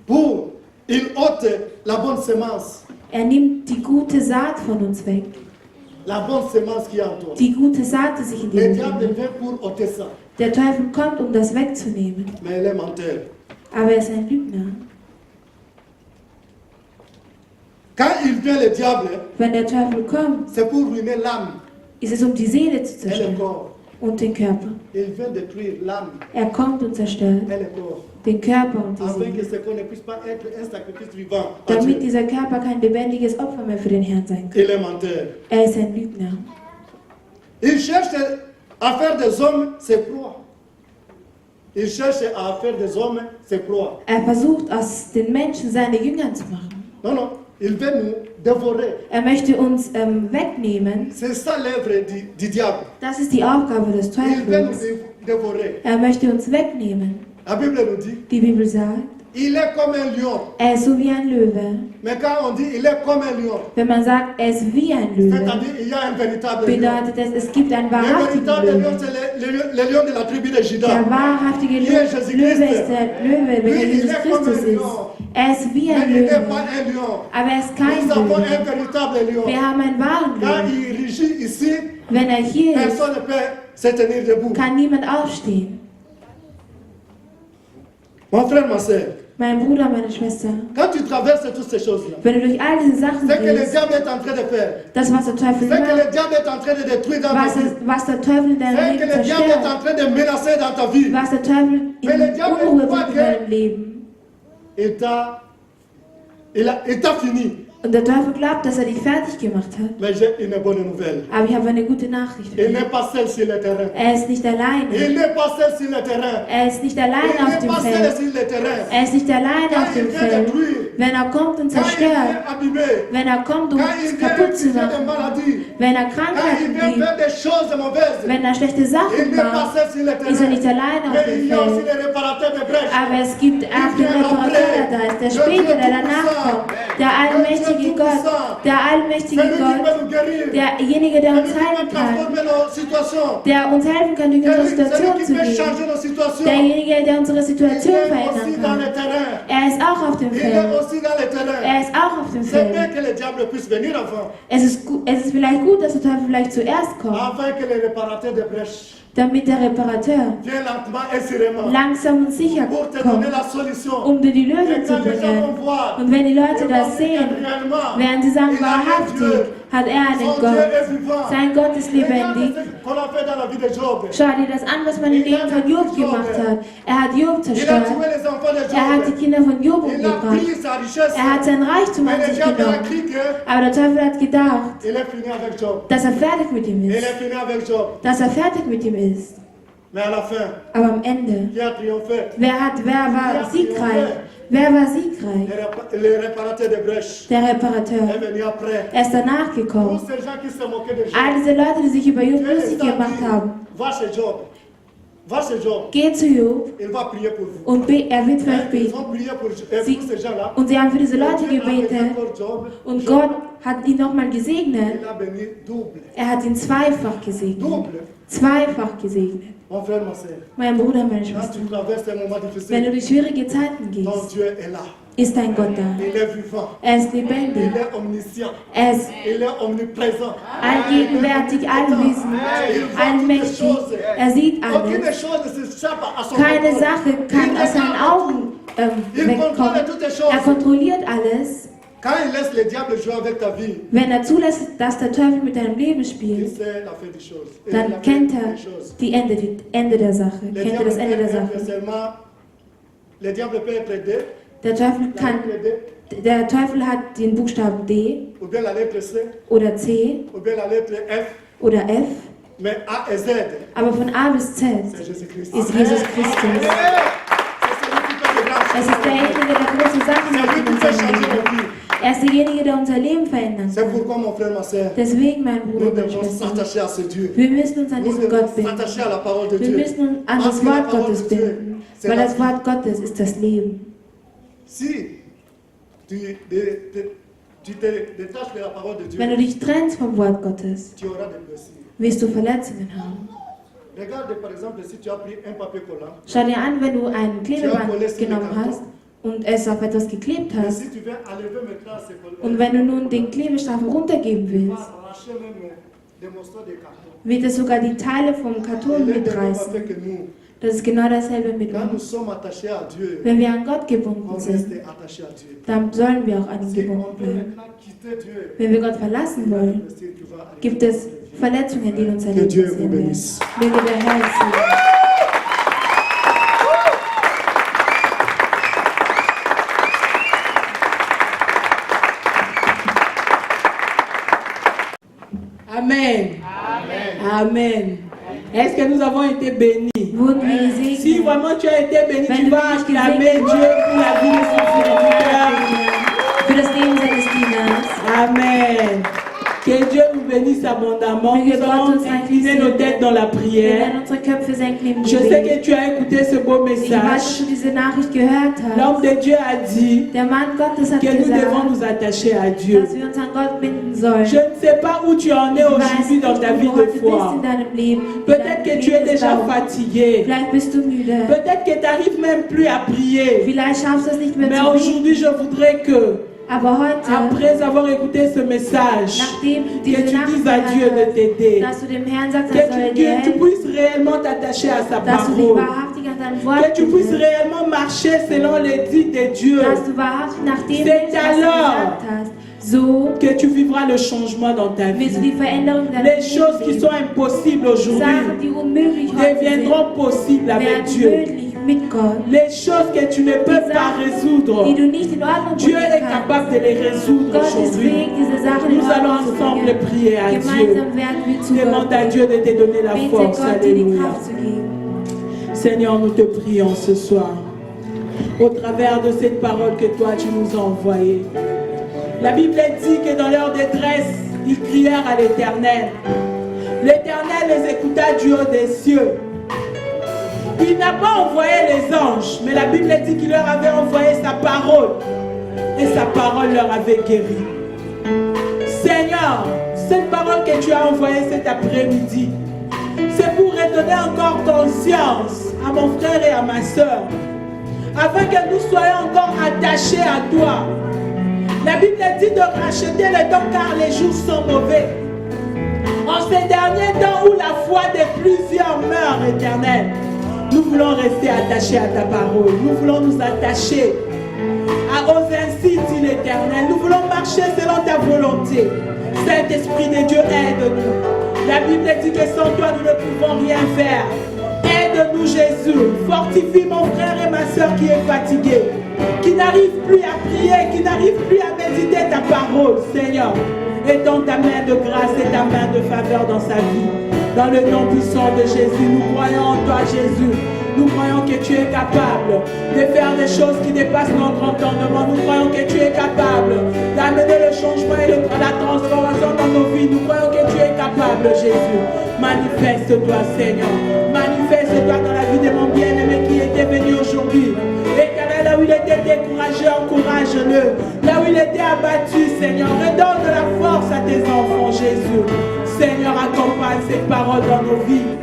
pour, il ôte la bonne semence. er nimmt die gute Saat von uns weg. La bonne semence qui est en toi. Die gute Saat, die sich in Le dir diable befindet. vient pour ôter ça. Der Teufel kommt, um das wegzunehmen. Mais il est menteur. Aber er ist ein Lügner. Quand il vient, le diable, Wenn der Teufel kommt, c'est pour ruiner l'âme ist es, um die Seele zu et le zerstören corps. und den Körper. Il vient détruire l'âme Er kommt und zerstört et le corps. den Körper und die Afin que Seele, ce corps ne puisse pas être un sacrifice vivant à damit Dieu. dieser Körper kein lebendiges Opfer mehr für den Herrn sein kann. Il est menteur. Er ist ein Lügner. Il cherche à faire des hommes ses proies. Il cherche à faire des hommes ses proies. Er versucht, aus den Menschen seine Jünger zu machen. Non, non, il veut nous dévorer. Er möchte uns wegnehmen. C'est ça l'œuvre du diable. Das ist die Aufgabe des Il veut nous Teufels. dévorer. Er möchte uns wegnehmen. La Bible nous dit, Die Bibel sagt, il est comme un lion. er ist so wie ein Löwe. Mais quand on dit il est comme un lion, Wenn man sagt, er ist wie ein Löwe, c'est-à-dire il y a un véritable lion. bedeutet es gibt einen Le wahrhaftigen véritable lion, Löwen. c'est le lion de la tribu de Der Juda. wahrhaftige Hier Jésus Löwe Christ. ist der Löwe, welcher Lui, il Jesus est comme Christus un ist. lion. Er ist wie Mais ein il n'est Löwe, pas un lion. aber er ist kein Nous avons un Löwe. véritable lion. Wir haben einen wahren Quand Löwen. il rugit ici, Wenn er hier ist, personne ne peut se tenir debout. kann niemand aufstehen. Mon frère, ma soeur, Mein Bruder, meine Schwester, quand tu traverses toutes ces choses-là, wenn du durch all diese Sachen c'est que le gehst, diable est en train de faire. das, was der Teufel C'est que macht, le diable est en train de détruire dans ta vie. was der Teufel in deinem C'est que Leben le diable est en zerstört, train de menacer dans ta vie. was der Teufel Mais le in diable Unruhe croit bringt in que- deinem Leben. Il t'a fini. Und der Teufel glaubt, dass er dich fertig gemacht hat. Mais j'ai une bonne nouvelle. Aber ich habe eine gute Nachricht für Il dich. n'est pas seul sur le terrain. Er ist nicht alleine. Il n'est pas seul sur le terrain. Er ist nicht Il alleine auf n'est dem pas seul Feld. sur le terrain. Er ist nicht alleine Quand auf il dem vient Feld. détruire, Wenn er kommt und quand il zerstört, vient abîmer, wenn er kommt, um quand il es vient kaputt zu infliger des machen, maladies, wenn er quand il Krankheiten vient gibt, faire des choses mauvaises, wenn er schlechte il Sachen n'est pas macht, seul sur le ist er terrain. nicht alleine auf Mais dem il y a aussi Feld. les réparateurs de brèches. Aber es gibt auch den Reparateur, der da ist, der später, der danach kommt, der allmächtige Gott, der allmächtige C'est lui qui Gott, peut nous guérir. derjenige, der C'est uns lui qui heilen peut kann, transformer nos situations. der uns helfen kann, durch unsere C'est lui Situation qui zu peut gehen, changer nos situations. derjenige, der unsere Il Situation est aussi verändern dans kann. le terrain. Er ist auch auf dem Il est Feld. aussi dans le terrain. Er ist auch auf dem C'est bien Feld. que le diable puisse venir avant, Es ist vielleicht gut, dass der Teufel vielleicht zuerst kommt, afin que les réparateurs de brèches damit der Reparateur viennent lentement et sûrement langsam und sicher pour te donner kommt, la solution. um dir die Et Lösung zu quand les gens vont bringen. voir, Und wenn die Leute ils vont das dire sehen, que réellement, werden sie sagen, il a un wahrhaftig Dieu. hat er einen Son Dieu Gott. est vivant. Sein Gott ist Regarde lebendig. ce qu'on a fait dans la vie de Job. Schau dir das an, was man im Leben von Job gemacht hat. Er hat Job Il a zerstört. tué les enfants de Er hat die Job. Kinder von Job Il a umgebracht. pris sa richesse. Er hat sein Reichtum Mais an le sich diable a genommen. cru que Aber der Teufel hat gedacht, il est fini avec Job. dass er fertig mit ihm Il ist. est fini avec Job. Dass er fertig mit ihm ist. Mais à la fin, Aber am Ende, qui a triomphé? wer war siegreich? Wer war siegreich? Les réparateurs de brèches Der Reparateur. est venu après. Er ist danach Tous gekommen. ces gens qui se moquaient de All Job, diese Leute, die sich über Job Dieu les lustig a gemacht dit, haben, va chez Job. Va chez Job. geht zu Job Il va prier pour vous. und er wird für euch Ils beten. ont prié pour Sie, ces gens-là. und sie haben für diese Leute Dieu a béni gebetet encore Job. und Job, Gott hat ihn nochmal gesegnet. il a béni double. Er hat ihn zweifach gesegnet. Double. Zweifach gesegnet. Mon frère, ma soeur, Mein Bruder, meine quand Schwester, tu traverses un moment wenn du difficile, durch schwierige Zeiten ton gehst, Dieu est là. ist dein Gott da. Il est vivant. Er ist lebendig. Il est omniscient. Er ist Il est omniprésent. allgegenwärtig, allwissend, allmächtig. Er sieht Aucune alles. chose ne s'échappe à son Keine contrôle. Sache kann aus seinen Augen wegkommen. Er kontrolliert alles. Quand il laisse le diable jouer avec ta vie, Wenn er zulässt, dass der Teufel mit deinem Leben il spielt, sait la fin des choses. Et dann la fin kennt des er choses. die Ende der Sache. Le Kennt er das Ende der diable peut Sache. seulement, le diable peut être aidé, Der Teufel la kann, lettre D, der Teufel hat den Buchstaben D ou bien la lettre C, oder C ou bien la lettre F, oder F, mais A et Z, aber von A bis Z c'est Jésus-Christ. ist Jesus Christus. Es ist derjenige, der große Sachen macht in unserem Leben. Er ist derjenige, der unser Leben verändern C'est kann. pourquoi, mon frère, ma soeur, Deswegen, mein nous Bruder, meine devons Schwester, s'attacher à ce Dieu. wir müssen uns an Nous diesen devons Gott binden. s'attacher à la parole de Wir Dieu. müssen uns an Parce das que la Wort parole Gottes de Dieu, binden, c'est weil la das vie. Wort Gottes ist das Leben. Si tu te détaches de la parole de Dieu, Wenn du dich trennst vom Wort Gottes, tu auras des blessures. wirst du Verletzungen haben. Regarde par exemple si tu as pris un papier collant, Schau dir an, wenn du ein Klebeband genommen hast und es auf etwas geklebt mais hast si tu veux enlever maintenant ce collant, und wenn du nun den Klebestreifen runtergeben tu willst, vas arracher même des morceaux de carton. wird es sogar die Teile vom Il Karton est de même mitreißen. avec nous. Das ist genau dasselbe mit Quand nous uns. sommes attachés à Dieu, Wenn wir an Gott on gebunden reste sind, attachés à Dieu. dann sollen wir auch an ihn Si on gebunden peut bleiben. maintenant quitter Dieu, Wenn wir Gott verlassen il y a des wollen, blessures qui vont arriver. gibt es Verletzungen, die in unser Que Leben Dieu vous passieren werden. bénisse. Möge der Herr uns segnen. Amen. Amen. Est-ce que nous avons été bénis? Wurden wir Si gesegnet? vraiment tu as été béni, Wenn tu du vas wirklich acclamer Dieu gesegnet pour la vie de son serviteur. für das Leben seines Dieners. Amen. Que Dieu nous bénisse abondamment. Möge Nous Gott allons uns incliner nos têtes dans la Wir prière. werden unsere Köpfe senken im Je sais Gebet. que tu as écouté ce beau Ich weiß, dass message. du diese Nachricht gehört L'homme hast. de Dieu a dit Der Mann Gottes hat que nous devons gesagt, nous attacher à Dieu. dass wir uns an Gott binden sollen. Je ne sais pas où tu en es Ich weiß aujourd'hui nicht, dans ta wo vie du de heute bist foi. in deinem Leben. in Peut-être deinem que tu es Leben des déjà Glaubens. fatigué. Vielleicht bist du müde. Peut-être que tu n'arrives même plus à prier. Vielleicht schaffst du es nicht mehr Mais zu beten. aujourd'hui, je voudrais que, Aber heute, après avoir écouté ce message, nachdem que diese tu Nachricht dises à Dieu de gehört hast, t'aider. dass du dem Herrn sagst, er soll Que dir tu helfen, puisses réellement t'attacher à sa dass du dich parole. wahrhaftig an dein Que Wort tu puisses bindest, réellement marcher selon les dits de Dieu. dass du wahrhaftig nach dem C'est lebst, was du alors gesagt hast. So Que tu vivras le changement dans ta wirst du vie. die Veränderung in deinem Les choses qui Leben sont sehen. impossibles aujourd'hui Sachen, die unmöglich heute sind, deviendront possibles avec werden Dieu. möglich mit Gott. Les choses que tu ne peux pas résoudre, Die du nicht in Ordnung Dieu bringen est kannst. capable de les résoudre Gott ist aujourd'hui. fähig, diese Sachen in Nous allons Ordnung zu ensemble bringen. prier à Dieu. Gemeinsam werden wir zu Demande Gott à Dieu de te donner la beten. force. Gott, dir die Alléluia. Kraft zu geben. Seigneur, nous te prions ce soir. Au travers de cette parole que toi tu nous as envoyée. La Bible dit que dans leur détresse, ils crièrent à l'Éternel. L'Éternel les écouta du haut des cieux. Il n'a pas envoyé les anges, mais la Bible dit qu'il leur avait envoyé sa parole. Et sa parole leur avait guéri. Seigneur, cette parole que tu as envoyée cet après-midi, c'est pour redonner encore conscience à mon frère et à ma soeur, afin que nous soyons encore attachés à toi. La Bible dit de racheter le temps car les jours sont mauvais. En ces derniers temps où la foi de plusieurs meurt, Éternel, nous voulons rester attachés à ta parole. Nous voulons nous attacher aux ainsi dit l'Éternel. Nous voulons marcher selon ta volonté. Saint-Esprit de Dieu, aide-nous. La Bible dit que sans toi, nous ne pouvons rien faire. Aide-nous, Jésus. Fortifie mon frère et ma soeur qui est fatigué, qui n'arrive plus à prier, qui n'arrive plus à méditer ta parole, Seigneur. Étends ta main de grâce et ta main de faveur dans sa vie. Dans le nom puissant de Jésus, nous croyons en toi, Jésus. Nous croyons que tu es capable de faire des choses qui dépassent notre entendement. Nous croyons que tu es capable d'amener le changement et la transformation dans nos vies. Nous croyons que tu es capable, Jésus. Manifeste-toi, Seigneur. Manifeste-toi dans la vie de mon bien-aimé qui était venu aujourd'hui. Éternel, là où il était découragé, encourage-le. Là où il était abattu, Seigneur, redonne de la force à tes enfants, Jésus. Seigneur, accompagne ces paroles dans nos vies.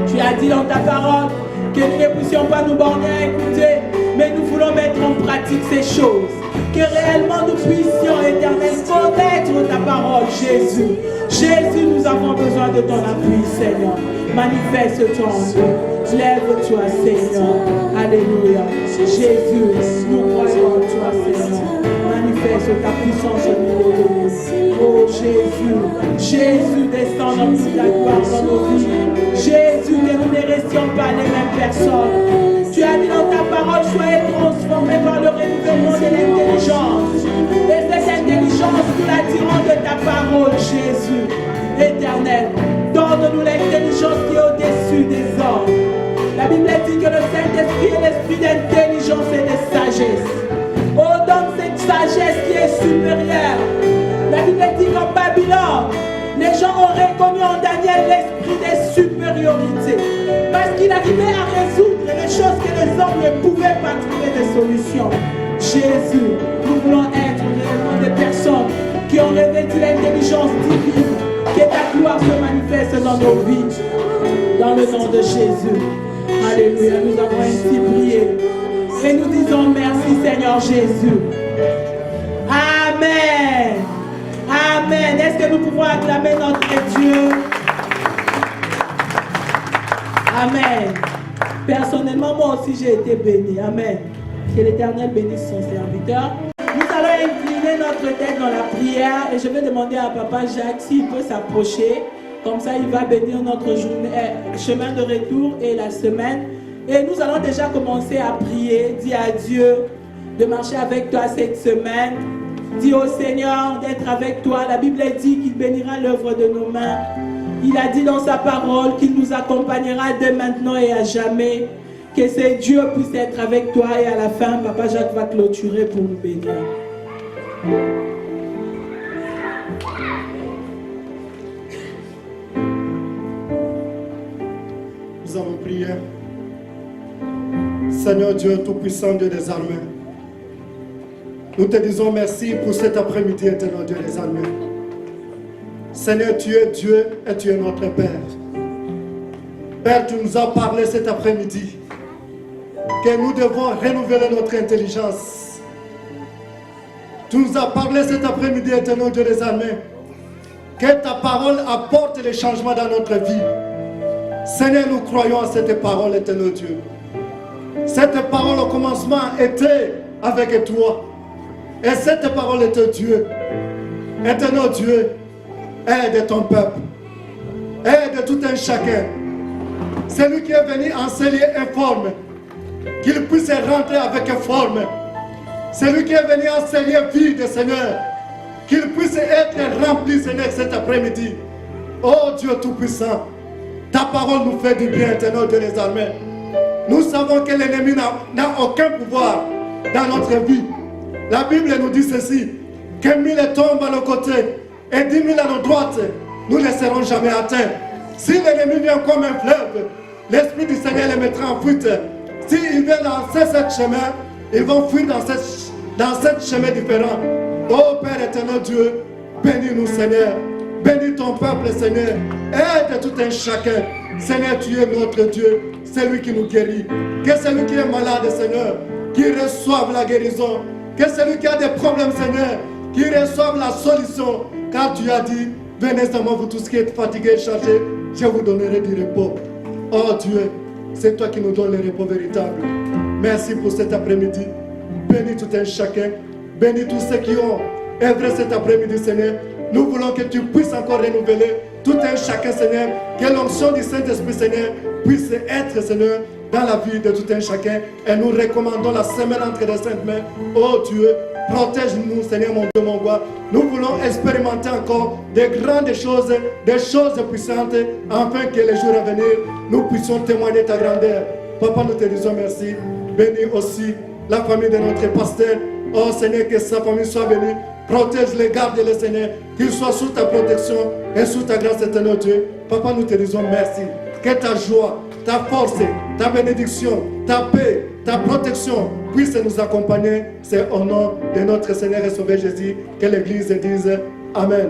Tu as dit dans ta parole que nous ne puissions pas nous borner à écouter, mais nous voulons mettre en pratique ces choses. Que réellement nous puissions, Éternel, connaître ta parole, Jésus. Jésus, nous avons besoin de ton appui, Seigneur. Manifeste-toi en nous. Lève-toi, Seigneur. Alléluia. Jésus, nous croyons en toi, Seigneur. Manifeste ta puissance au milieu de nous. Oh Jésus, Jésus, descend dans ta gloire dans nos vies. Jésus, que nous ne restions pas les mêmes personnes. Tu as dit dans ta parole, soyez transformés par le renouvellement de l'intelligence. Et cette intelligence, nous la tirons de ta parole, Jésus. Éternel, donne-nous l'intelligence qui est au-dessus des hommes. La Bible dit que le Saint-Esprit est l'esprit d'intelligence et de sagesse. Oh, donne cette sagesse qui est supérieure. La Bible dit qu'en Babylone, les gens ont reconnu en Daniel l'esprit de supériorité. Parce qu'il arrivait à résoudre les choses que les hommes ne pouvaient pas trouver de solution. Jésus, nous voulons être réellement des personnes qui ont revêtu l'intelligence divine. Que ta gloire se manifeste dans nos vies. Dans le nom de Jésus. Alléluia, nous avons ainsi prié. Et nous disons merci Seigneur Jésus. Amen. Amen. Est-ce que nous pouvons acclamer notre Dieu? Amen. Personnellement, moi aussi j'ai été béni. Amen. Que l'Éternel bénisse son serviteur. Nous allons incliner notre tête dans la prière et je vais demander à Papa Jacques s'il peut s'approcher. Comme ça, il va bénir notre journée, chemin de retour et la semaine. Et nous allons déjà commencer à prier. Dis à Dieu de marcher avec toi cette semaine. Dis au Seigneur d'être avec toi. La Bible dit qu'il bénira l'œuvre de nos mains. Il a dit dans sa parole qu'il nous accompagnera dès maintenant et à jamais. Que ce Dieu puisse être avec toi. Et à la fin, Papa Jacques va clôturer pour nous bénir. Nous allons prier. Seigneur Dieu Tout-Puissant, Dieu des armées, nous te disons merci pour cet après-midi, éternel Dieu des armées. Seigneur, tu es Dieu et tu es notre Père. Père, tu nous as parlé cet après-midi que nous devons renouveler notre intelligence. Tu nous as parlé cet après-midi, éternel Dieu des armées, que ta parole apporte les changements dans notre vie. Seigneur, nous croyons à cette parole, éternel Dieu. Cette parole au commencement était avec toi. Et cette parole était Dieu. Éternel Dieu, aide ton peuple. Aide tout un chacun. Celui qui est venu enseigner informe, qu'il puisse rentrer avec forme. Celui qui est venu enseigner vide, Seigneur, qu'il puisse être rempli, Seigneur, cet après-midi. Oh Dieu Tout-Puissant, ta parole nous fait du bien, éternel Dieu des armées. Nous savons que l'ennemi n'a aucun pouvoir dans notre vie. La Bible nous dit ceci, que 1000 tombent à nos côtés et 10 000 à nos droites, nous ne serons jamais atteints. Si l'ennemi vient comme un fleuve, l'Esprit du Seigneur les mettra en fuite. S'il vient dans ce chemin, ils vont fuir dans cette chemin différent. Oh Père éternel Dieu, bénis-nous Seigneur. Bénis ton peuple Seigneur. Aide tout un chacun. Seigneur, tu es notre Dieu. C'est lui qui nous guérit. Que celui qui est malade Seigneur, qui reçoive la guérison. Que celui qui a des problèmes Seigneur, qui reçoive la solution. Car tu as dit, venez à moi vous tous qui êtes fatigués et chargés, je vous donnerai du repos. Oh Dieu, c'est toi qui nous donnes le repos véritable. Merci pour cet après-midi. Bénis tout un chacun. Bénis tous ceux qui ont œuvré cet après-midi, Seigneur. Nous voulons que tu puisses encore renouveler tout un chacun, Seigneur. Que l'onction du Saint-Esprit, Seigneur, puisse être, Seigneur, dans la vie de tout un chacun. Et nous recommandons la semaine entre les saintes mains. Oh Dieu, protège-nous, Seigneur mon Dieu, mon roi. Nous voulons expérimenter encore des grandes choses, des choses puissantes, afin que les jours à venir, nous puissions témoigner ta grandeur. Papa, nous te disons merci. Bénis aussi la famille de notre pasteur. Oh Seigneur, que sa famille soit bénie. Protège-les, garde-les, Seigneur. Qu'ils soient sous ta protection et sous ta grâce éternelle, Dieu. Papa, nous te disons merci. Que ta joie, ta force, ta bénédiction, ta paix, ta protection puisse nous accompagner. C'est au nom de notre Seigneur et Sauveur Jésus que l'Église dise Amen.